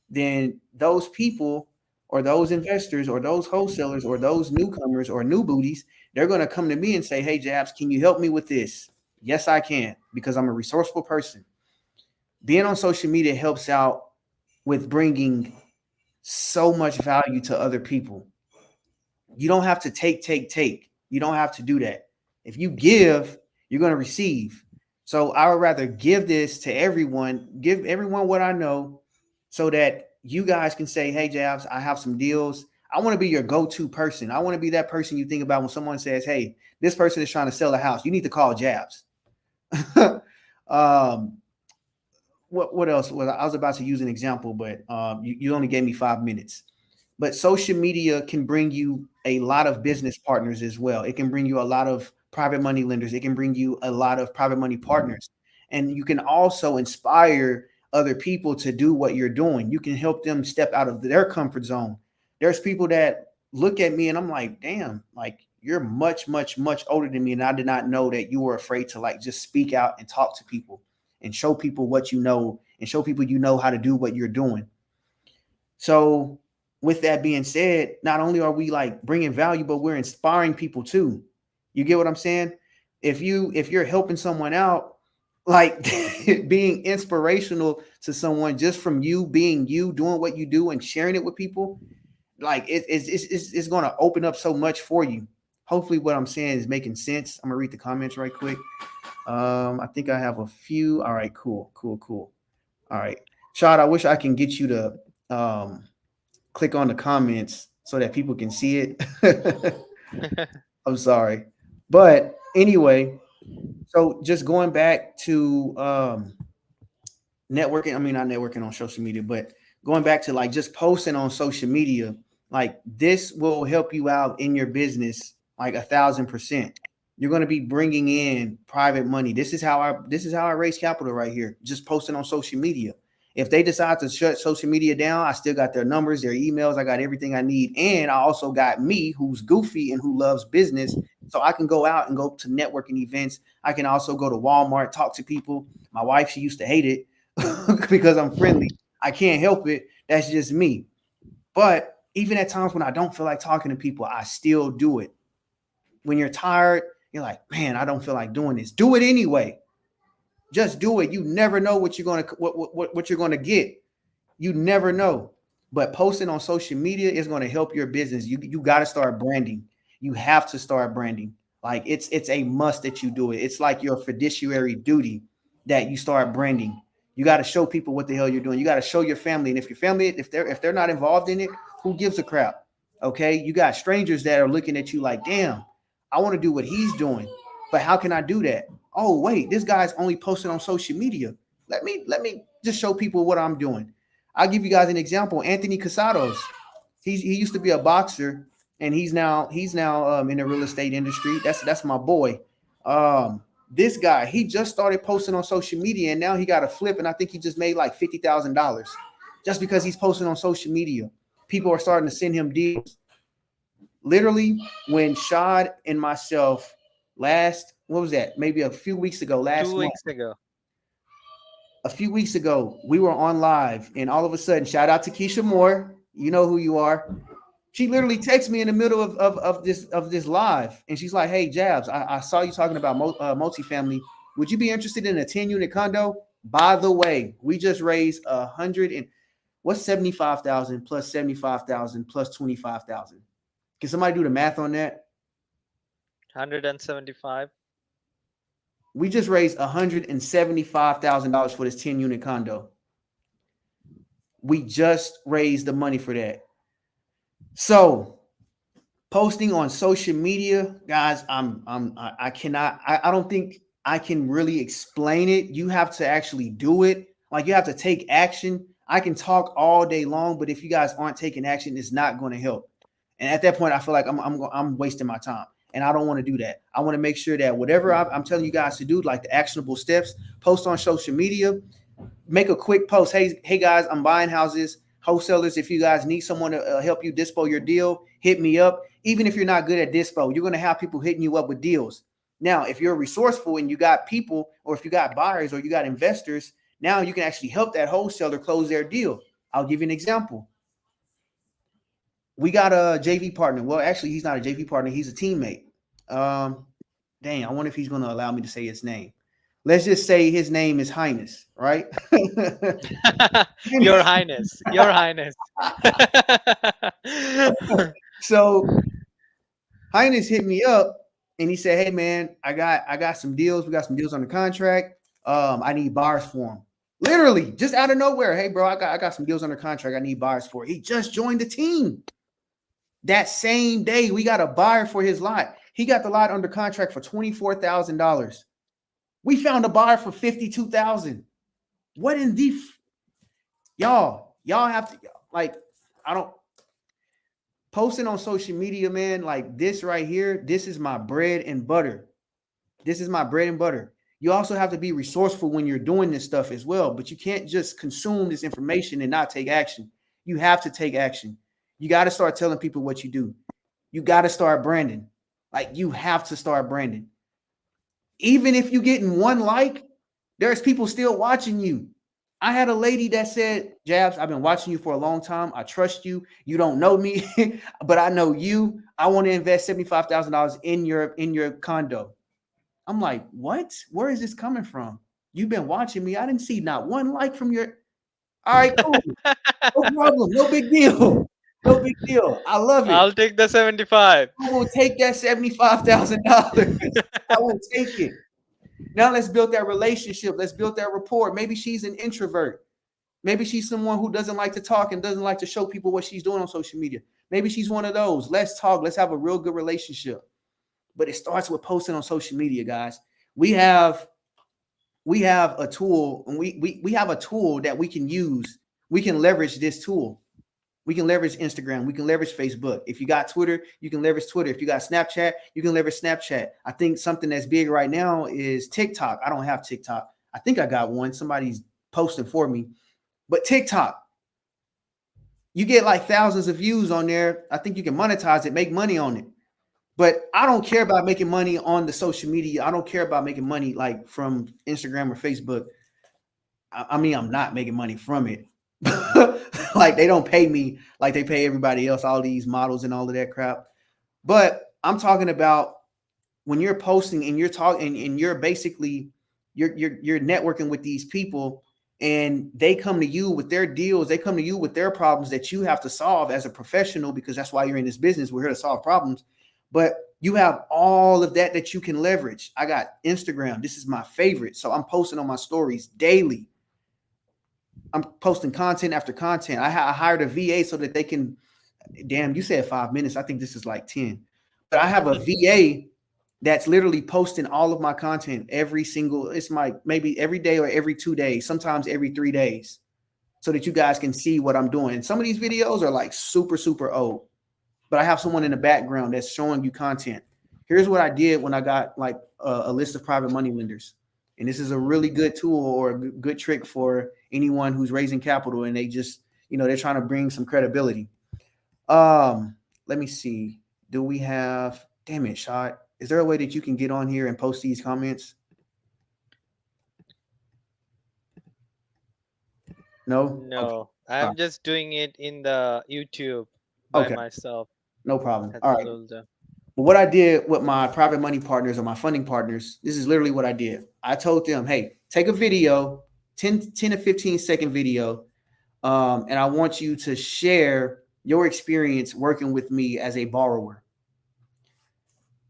then those people or those investors or those wholesalers or those newcomers or new booties, they're going to come to me and say, hey, Jabs, can you help me with this? Yes, I can, because I'm a resourceful person. Being on social media helps out with bringing so much value to other people. You don't have to take. You don't have to do that. If you give, you're going to receive. So I would rather give this to everyone, give everyone what I know so that you guys can say, hey, Jabs, I have some deals. I want to be your go-to person. I want to be that person you think about when someone says, hey, this person is trying to sell a house. You need to call Jabs. um, what else? Well, I was about to use an example, but you only gave me 5 minutes. But social media can bring you a lot of business partners as well. It can bring you a lot of private money lenders. It can bring you a lot of private money partners. And you can also inspire other people to do what you're doing. You can help them step out of their comfort zone. There's people that look at me and I'm like, damn, like you're much, much, much older than me. And I did not know that you were afraid to like just speak out and talk to people and show people what you know and show people you know how to do what you're doing. So with that being said, not only are we like bringing value, but we're inspiring people too. You get what I'm saying? If you're helping someone out, like being inspirational to someone just from you being you, doing what you do and sharing it with people, like it's going to open up so much for you. Hopefully what I'm saying is making sense. I'm gonna read the comments right quick. I think I have a few. All right, cool. All right. Shad, I wish I can get you to click on the comments so that people can see it. I'm sorry. But anyway, so just going back to networking, I mean, not networking on social media, but going back to like just posting on social media, like this will help you out in your business like 1,000%. You're going to be bringing in private money. This is how I raise capital right here. Just posting on social media. If they decide to shut social media down, I still got their numbers, their emails. I got everything I need. And I also got me who's goofy and who loves business. So I can go out and go to networking events. I can also go to Walmart, talk to people. My wife, she used to hate it because I'm friendly. I can't help it. That's just me. But even at times when I don't feel like talking to people, I still do it. When you're tired, you're like, man, I don't feel like doing this. Do it anyway. Just do it. You never know what you're gonna what you're gonna get. You never know. But posting on social media is going to help your business. You got to start branding. You have to start branding. Like it's a must that you do it. It's like your fiduciary duty that you start branding. You got to show people what the hell you're doing. You got to show your family. And if your family, if they're not involved in it, who gives a crap? Okay. You got strangers that are looking at you like, damn, I want to do what he's doing. But how can I do that? Oh, wait, this guy's only posting on social media. Let me just show people what I'm doing. I'll give you guys an example. Anthony Casados. He used to be a boxer, and he's now in the real estate industry. That's my boy. This guy, he just started posting on social media, and now he got a flip, and I think he just made like $50,000 just because he's posting on social media. People are starting to send him deals. Literally, when Shad and myself what was that? Maybe a few weeks ago, a few weeks ago, we were on live, and all of a sudden, shout out to Keisha Moore. You know who you are. She literally texts me in the middle of this live, and she's like, "Hey, Jabs, I saw you talking about multifamily. Would you be interested in a 10-unit condo? By the way, we just raised 75,000 plus 75,000 plus 25,000. Can somebody do the math on that? 175. We just raised $175,000 for this 10-unit condo. We just raised the money for that. So posting on social media, guys, I don't think I can really explain it. You have to actually do it. Like you have to take action. I can talk all day long, but if you guys aren't taking action, it's not going to help. And at that point, I feel like I'm wasting my time, and I don't want to do that. I want to make sure that whatever I'm telling you guys to do, like the actionable steps, post on social media, make a quick post. Hey guys, I'm buying houses. Wholesalers, if you guys need someone to help you dispo your deal, hit me up. Even if you're not good at dispo, you're going to have people hitting you up with deals. Now, if you're resourceful and you got people, or if you got buyers or you got investors, now you can actually help that wholesaler close their deal. I'll give you an example. We got a JV partner. Well, actually, he's not a JV partner. He's a teammate. Dang, I wonder if he's going to allow me to say his name. Let's just say his name is Highness, right? Your Highness, Your Highness. So Highness hit me up and he said, "Hey man, I got some deals. We got some deals on the contract. I need buyers for them." Literally, just out of nowhere. "Hey bro, I got some deals under contract. I need buyers for it." He just joined the team. That same day, we got a buyer for his lot. He got the lot under contract for $24,000. We found a buyer for $52,000. What in the y'all have to, like, I don't, posting on social media, man, like this right here, this is my bread and butter. This is my bread and butter. You also have to be resourceful when you're doing this stuff as well, but you can't just consume this information and not take action. You have to take action. You got to start telling people what you do. You got to start branding. Like, you have to start branding. Even if you're getting one like, there's people still watching you. I had a lady that said, "Jabs, I've been watching you for a long time. I trust you. You don't know me, but I know you. I want to invest $75,000 in your condo." I'm like, "What? Where is this coming from? You've been watching me. I didn't see not one like from your." All right, cool. No problem. No big deal. No big deal. I love it. I'll take the 75. I will take that $75,000. I will take it. Now let's build that relationship. Let's build that rapport. Maybe she's an introvert. Maybe she's someone who doesn't like to talk and doesn't like to show people what she's doing on social media. Maybe she's one of those. Let's talk. Let's have a real good relationship. But it starts with posting on social media, guys. We have a tool, and we have a tool that we can use. We can leverage this tool. We can leverage Instagram. We can leverage Facebook. If you got Twitter, you can leverage Twitter. If you got Snapchat, you can leverage Snapchat. I think something that's big right now is TikTok. I don't have TikTok. I think I got one. Somebody's posting for me. But TikTok, you get like thousands of views on there. I think you can monetize it, make money on it. But I don't care about making money on the social media. I don't care about making money like from Instagram or Facebook. I mean, I'm not making money from it. Like, they don't pay me like they pay everybody else, all these models and all of that crap. But I'm talking about when you're posting and you're talking and you're basically you're networking with these people, and they come to you with their deals, they come to you with their problems that you have to solve as a professional, because that's why you're in this business. We're here to solve problems. But you have all of that you can leverage. I got Instagram. This is my favorite. So I'm posting on my stories daily. I'm posting content after content. I hired a VA so that they can, damn, you said 5 minutes. I think this is like 10. But I have a VA that's literally posting all of my content every single, it's my maybe every day or every 2 days, sometimes every 3 days, so that you guys can see what I'm doing. And some of these videos are like super, super old, but I have someone in the background that's showing you content. Here's what I did when I got like a list of private money lenders. And this is a really good tool or a good trick for anyone who's raising capital and they just, they're trying to bring some credibility. Let me see. Do we have, damn it, Shad, is there a way that you can get on here and post these comments? No? No, I'm just doing it in the YouTube by myself. No problem. All right. But what I did with my private money partners or my funding partners, this is literally what I did. I told them, hey, take a video, 10 to 15 second video, and I want you to share your experience working with me as a borrower.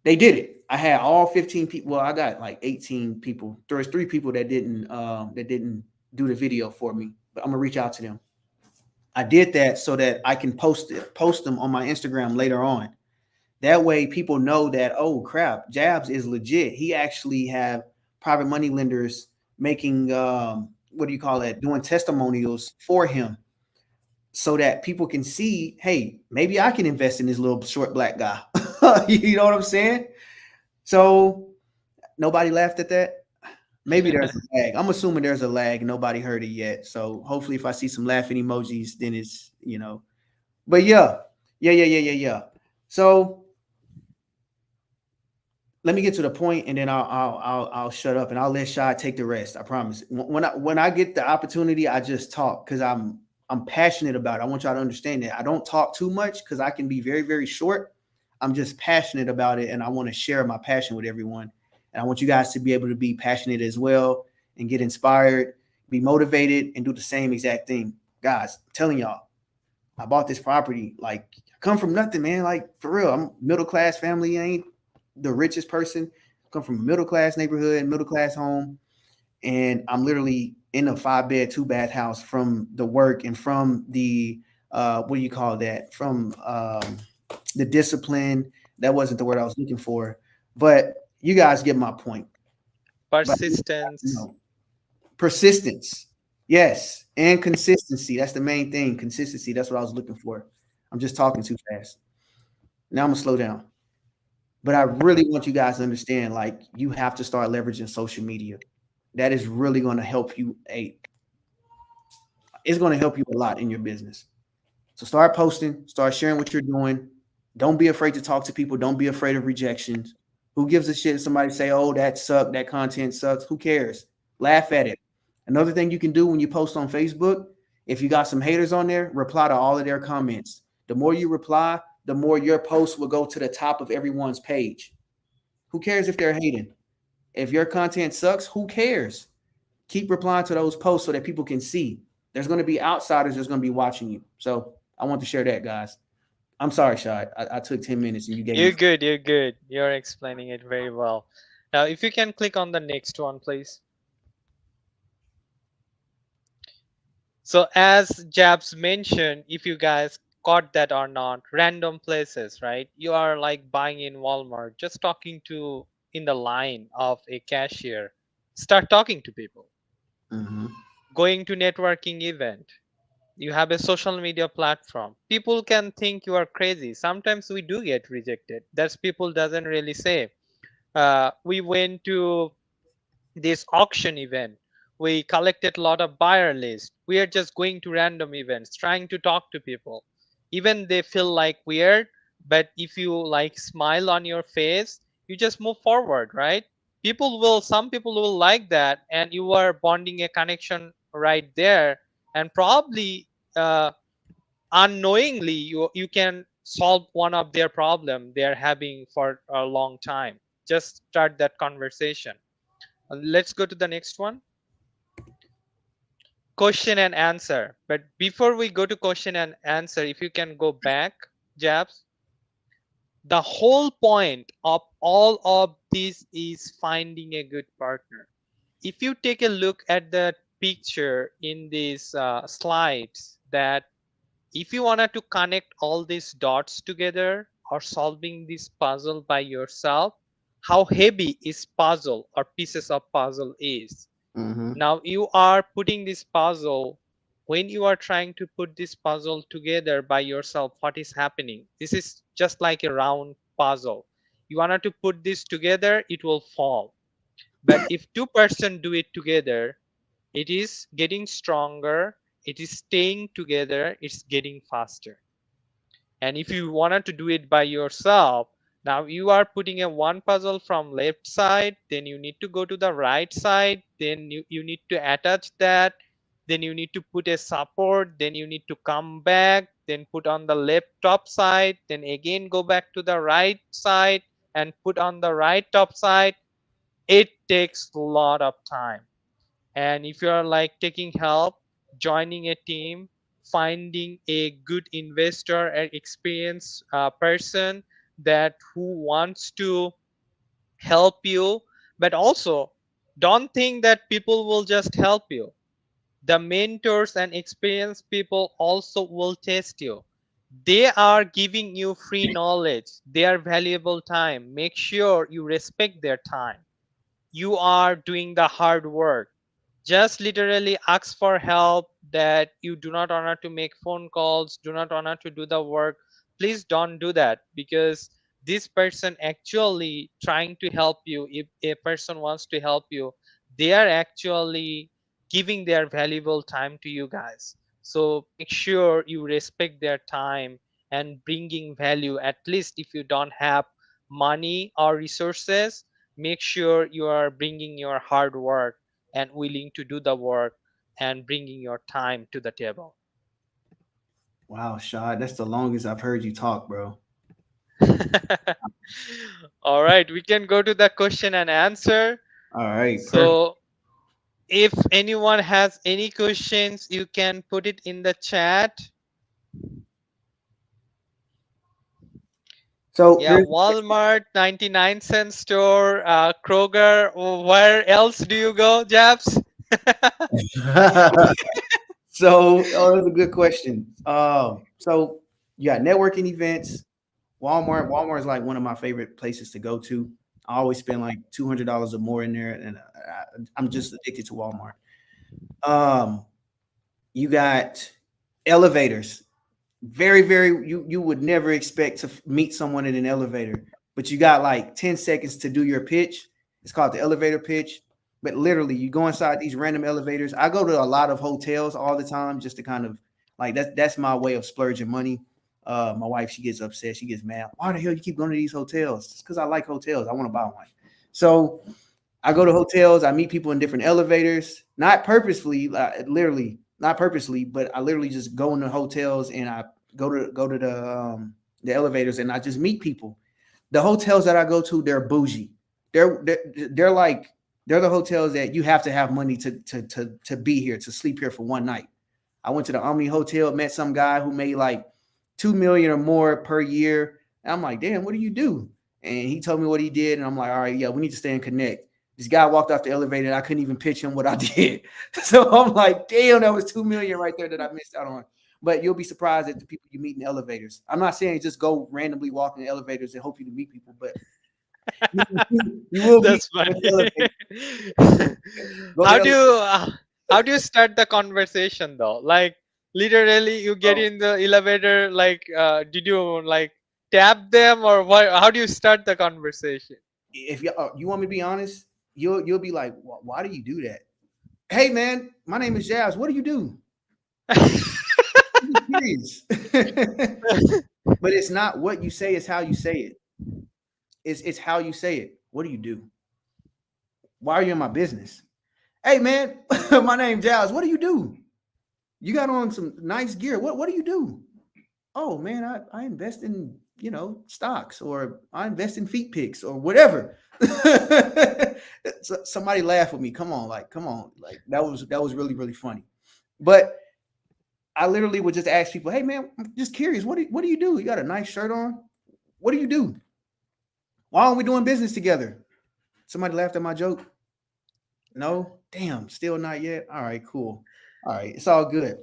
They did it. I had all 15 people. Well, I got like 18 people. There was 3 people that didn't do the video for me, but I'm gonna reach out to them. I did that so that I can post them on my Instagram later on. That way people know that, oh crap, Jabs is legit. He actually have private money lenders making, doing testimonials for him. so that people can see, hey, maybe I can invest in this little short black guy. You know what I'm saying? So nobody laughed at that. Maybe there's a lag. I'm assuming there's a lag. Nobody heard it yet. So hopefully, if I see some laughing emojis, then it's, you know. But yeah. So let me get to the point, and then I'll shut up and I'll let Shad take the rest. I promise. When I get the opportunity, I just talk because I'm passionate about it. I want y'all to understand that I don't talk too much because I can be very, very short. I'm just passionate about it, and I want to share my passion with everyone. And I want you guys to be able to be passionate as well and get inspired, be motivated, and do the same exact thing. Guys, I'm telling y'all, I bought this property. Like, I come from nothing, man. Like, for real, I'm middle class family. I ain't the richest person. Come from a middle class neighborhood, middle class home, and I'm literally in a 5-bed, 2-bath house from the work and from the what do you call that? From the discipline. That wasn't the word I was looking for, but you guys get my point. But you Persistence. know, persistence, yes, and consistency. That's the main thing. Consistency. That's what I was looking for. I'm just talking too fast. Now I'm gonna slow down. But I really want you guys to understand, like, you have to start leveraging social media. That is really going to help you. It's going to help you a lot in your business. So start posting, start sharing what you're doing. Don't be afraid to talk to people. Don't be afraid of rejections. Who gives a shit if somebody say, "Oh, that sucked, that content sucks"? Who cares? Laugh at it. Another thing you can do when you post on Facebook, if you got some haters on there, reply to all of their comments. The more you reply, the more your post will go to the top of everyone's page. Who cares if they're hating? If your content sucks, who cares? Keep replying to those posts so that people can see. There's going to be outsiders that's going to be watching you. So I want to share that, guys. I'm sorry, Shad. I took 10 minutes and you gave You're me. good. You're good. You're explaining it very well. Now, if you can click on the next one, please. So as Jabs mentioned, if you guys caught that or not, random places, right? You are like buying in Walmart, just talking to in the line of a cashier. Start talking to people. Mm-hmm. Going to networking event. You have a social media platform. People can think you are crazy. Sometimes we do get rejected. That's people doesn't really say. We went to this auction event, we collected a lot of buyer lists. We are just going to random events trying to talk to people, even they feel like weird, but if you like smile on your face, you just move forward, right? Some people will like that, and you are bonding a connection right there, and probably uh, unknowingly you can solve one of their problem they're having for a long time. Just start that conversation. Let's go to the next one. Question and answer. But before we go to question and answer, if you can go back, Jabs, the whole point of all of this is finding a good partner. If you take a look at the picture in these slides, that if you wanted to connect all these dots together or solving this puzzle by yourself, how heavy is puzzle or pieces of puzzle is. Mm-hmm. Now you are putting this puzzle. When you are trying to put this puzzle together by yourself, what is happening? This is just like a round puzzle. You wanted to put this together, it will fall. But if two-person do it together, it is getting stronger, it is staying together, it's getting faster. And if you wanted to do it by yourself, now you are putting a one puzzle from left side, then you need to go to the right side, then you need to attach that, then you need to put a support, then you need to come back, then put on the left top side, then again go back to the right side and put on the right top side. It takes a lot of time. And if you're like taking help, joining a team, finding a good investor and experienced person that who wants to help you, but also don't think that people will just help you. The mentors and experienced people also will test you. They are giving you free knowledge, their valuable time. Make sure you respect their time. You are doing the hard work. just literally ask for help, that you do not honor to make phone calls, do not honor to do the work. Please don't do that, because this person actually trying to help you. If a person wants to help you, they are actually giving their valuable time to you guys. So make sure you respect their time and bringing value. At least if you don't have money or resources, make sure you are bringing your hard work and willing to do the work and bringing your time to the table. Wow, Shad, that's the longest I've heard you talk, bro. All right, we can go to the question and answer. All right, perfect. So, if anyone has any questions, you can put it in the chat. So Yeah, here's Walmart, 99-cent store, Kroger. Where else do you go, Japs? so oh, that's a good question. So you got networking events. Walmart is like one of my favorite places to go to. I always spend like $200 or more in there, and I'm just addicted to Walmart. Um, you got elevators. Very you would never expect to meet someone in an elevator, but you got like 10 seconds to do your pitch. It's called the elevator pitch. But literally, you go inside these random elevators. I go to a lot of hotels all the time just to kind of like that's my way of splurging money. My wife, she gets upset, she gets mad. Why the hell you keep going to these hotels? It's because I like hotels. I want to buy one. So I go to hotels. I meet people in different elevators, not purposely, literally not purposely, but I literally just go into hotels and I go to the elevators and I just meet people. The hotels that I go to, they're bougie. They're like they're the hotels that you have to have money to be here to sleep here for one night. I went to the Omni Hotel, met some guy who made like 2 million or more per year. And I'm like, damn, what do you do? And he told me what he did, and I'm like, all right, yeah, we need to stay and connect. This guy walked off the elevator, and I couldn't even pitch him what I did. So I'm like, damn, that was 2 million right there that I missed out on. But you'll be surprised at the people you meet in elevators. I'm not saying just go randomly walk in elevators and hope you to meet people, but you will meet That's funny. people in elevators. Go to how do elevators. you uh, how do you start the conversation though? Like literally, you get Oh, in the elevator. Like, did you like tap them or what? How do you start the conversation? if you want me to be honest, you'll be like, why do you do that? Hey man, my name is Jazz. What do you do? I'm curious. But it's not what you say, it's how you say it. It's how you say it. What do you do? Why are you in my business? Hey man, my name Giles. What do you do? You got on some nice gear. What do you do? Oh man, I invest in stocks, or I invest in feet picks or whatever. Somebody laugh with me. Come on, like that was really funny. But I literally would just ask people, hey man, I'm just curious. What do you do? You got a nice shirt on. What do you do? Why aren't we doing business together? Somebody laughed at my joke. No, damn, still not yet. All right, cool. All right, it's all good.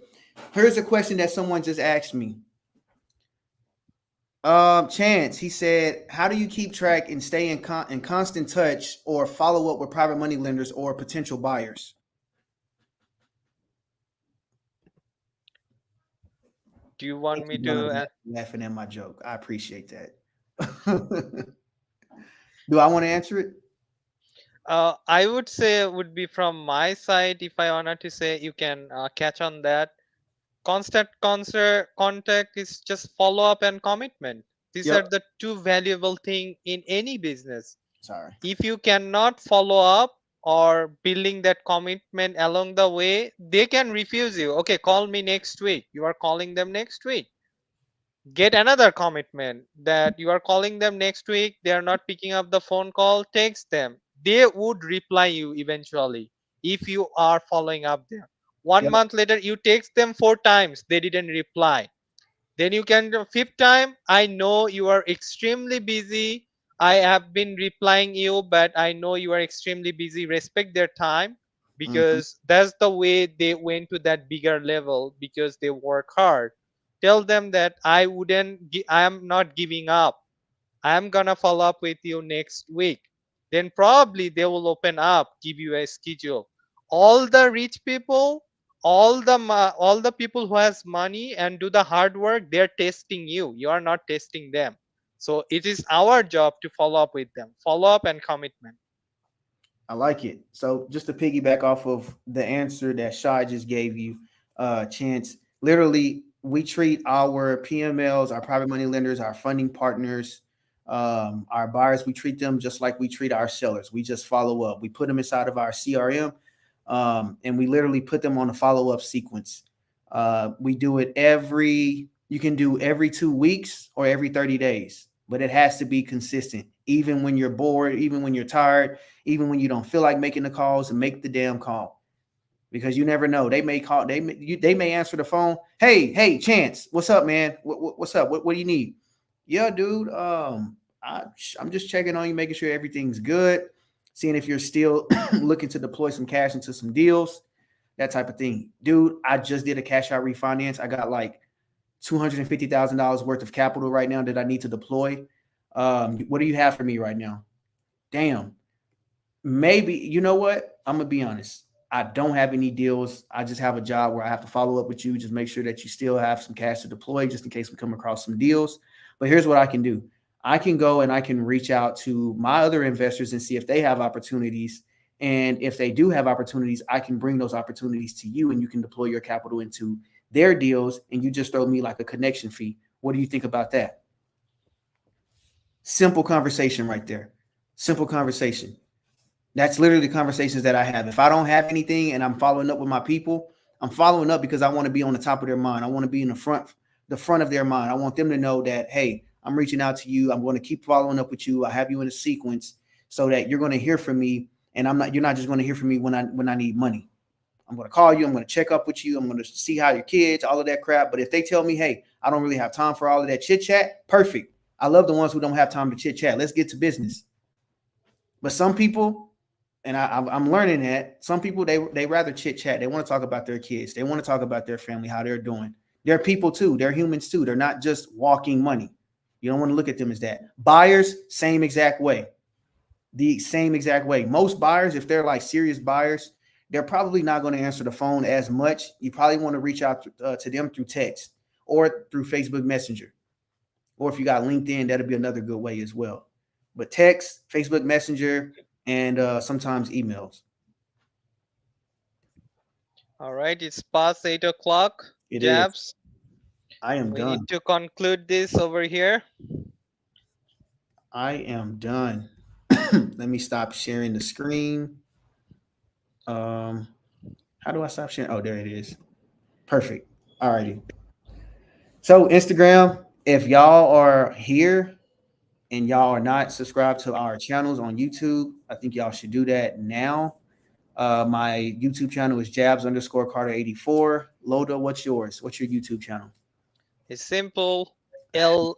Here's a question that someone just asked me. Chance, he said, how do you keep track and stay in constant touch or follow up with private money lenders or potential buyers? Do you want Thank me you, Donna, to? for laughing at my joke. I appreciate that. Do I want to answer it? I would say it would be from my side. If I wanted to say, you can catch on that. Constant concert contact is just follow up and commitment. These Yep. are the two valuable thing in any business. Sorry. If you cannot follow up or building that commitment along the way, they can refuse you. Okay, call me next week. You are calling them next week. Get another commitment that you are calling them next week. They are not picking up the phone call. Text them. They would reply you eventually if you are following up them. One Yep. month later, you text them 4 times. They didn't reply. Then you can do fifth time. I know you are extremely busy. I have been replying you, but I know you are extremely busy. Respect their time, Mhm. because that's the way they went to that bigger level, because they work hard. Tell them that I am not giving up. I am gonna follow up with you next week. Then probably they will open up, give you a schedule. all the rich people, all the people who has money and do the hard work, they're testing you. You are not testing them. So it is our job to follow up with them, follow up and commitment. I like it. So just to piggyback off of the answer that Shai just gave you, Chance, literally we treat our PMLs, our private money lenders, our funding partners, our buyers, we treat them just like we treat our sellers. We just follow up. We put them inside of our CRM, and we literally put them on a follow up sequence. We do it you can do every 2 weeks or every 30 days, but it has to be consistent. Even when you're bored, even when you're tired, even when you don't feel like making the calls, and make the damn call, because you never know. They may call. They may answer the phone. Hey, Chance, what's up, man? What's up? What do you need? Yeah, dude. I'm just checking on you, making sure everything's good, seeing if you're still looking to deploy some cash into some deals, that type of thing. Dude, I just did a cash out refinance. I got like $250,000 worth of capital right now that I need to deploy. What do you have for me right now? Damn, maybe, you know what? I'm gonna be honest. I don't have any deals. I just have a job where I have to follow up with you, just make sure that you still have some cash to deploy, just in case we come across some deals. But here's what I can do. I can go and I can reach out to my other investors and see if they have opportunities. And if they do have opportunities, I can bring those opportunities to you, and you can deploy your capital into their deals, and you just throw me like a connection fee. What do you think about that? Simple conversation right there. Simple conversation. That's literally the conversations that I have. If I don't have anything and I'm following up with my people, I'm following up because I want to be on the top of their mind. I want to be in the front of their mind. I want them to know that, hey, I'm reaching out to you. I'm going to keep following up with you. I have you in a sequence so that you're going to hear from me, and you're not just going to hear from me when I need money. I'm going to call you. I'm going to check up with you. I'm going to see how your kids, all of that crap. But if they tell me, hey, I don't really have time for all of that chit chat, perfect. I love the ones who don't have time to chit chat. Let's get to business. But some people, and I'm learning that some people, they rather chit chat. They want to talk about their kids. They want to talk about their family, how they're doing. They're people too. They're humans too. They're not just walking money. You don't want to look at them as that. Buyers, same exact way. The same exact way. Most buyers, if they're like serious buyers, they're probably not going to answer the phone as much. You probably want to reach out to them through text or through Facebook Messenger. Or if you got LinkedIn, that'll be another good way as well. But text, Facebook Messenger, and sometimes emails. All right, it's past 8 o'clock. It is. Jabs, I am we done. need to conclude this over here. I am done. Let me stop sharing the screen. How do I stop sharing? Oh, there it is. Perfect. Alrighty. So Instagram, if y'all are here and y'all are not subscribed to our channels on YouTube, I think y'all should do that now. My YouTube channel is Jabs underscore Carter 84. Loda, what's yours? What's your YouTube channel? It's simple. LULDA,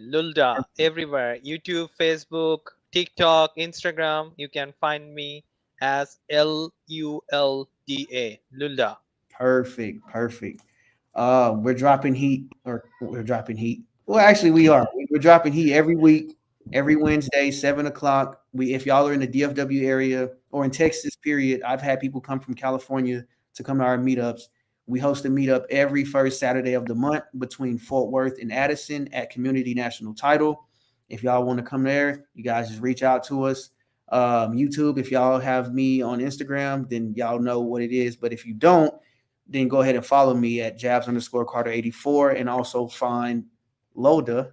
Lulda, everywhere. YouTube, Facebook, TikTok, Instagram. You can find me as LULDA, Lulda. Perfect. Perfect. We're dropping heat, or we're dropping heat. Well, actually, we are. We're dropping heat every week, every Wednesday, 7 o'clock. If y'all are in the DFW area or in Texas, period, I've had people come from California to come to our meetups. We host a meetup every first Saturday of the month between Fort Worth and Addison at Community National Title. If y'all want to come there, you guys just reach out to us. YouTube, if y'all have me on Instagram, then y'all know what it is. But if you don't, then go ahead and follow me at Jabs underscore Carter 84, and also find Loda.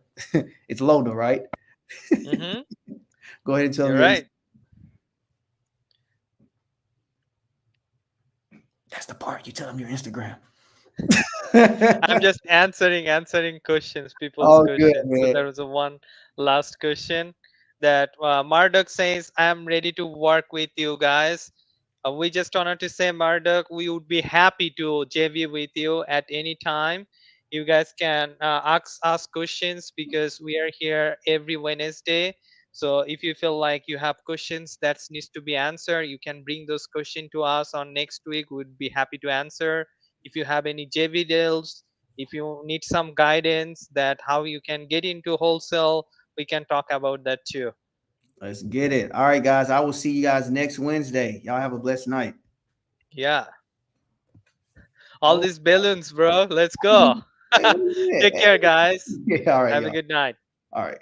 It's Loda, right? Mm-hmm. Go ahead and tell You're me right. that's the part. You tell them your Instagram. I'm just answering questions, people's All good, questions. So man. there was a one last question that Marduk says, "I'm ready to work with you guys." We just wanted to say, Marduk, we would be happy to JV with you at any time. You guys can ask questions because we are here every Wednesday. So if you feel like you have questions that needs to be answered, you can bring those questions to us on next week. We'd be happy to answer. If you have any JV deals, if you need some guidance that how you can get into wholesale, we can talk about that too. Let's get it. All right, guys. I will see you guys next Wednesday. Y'all have a blessed night. Yeah. All Oh. these balloons, bro. Let's go. Take care, guys. Yeah, all right, Have a y'all. good night. All right.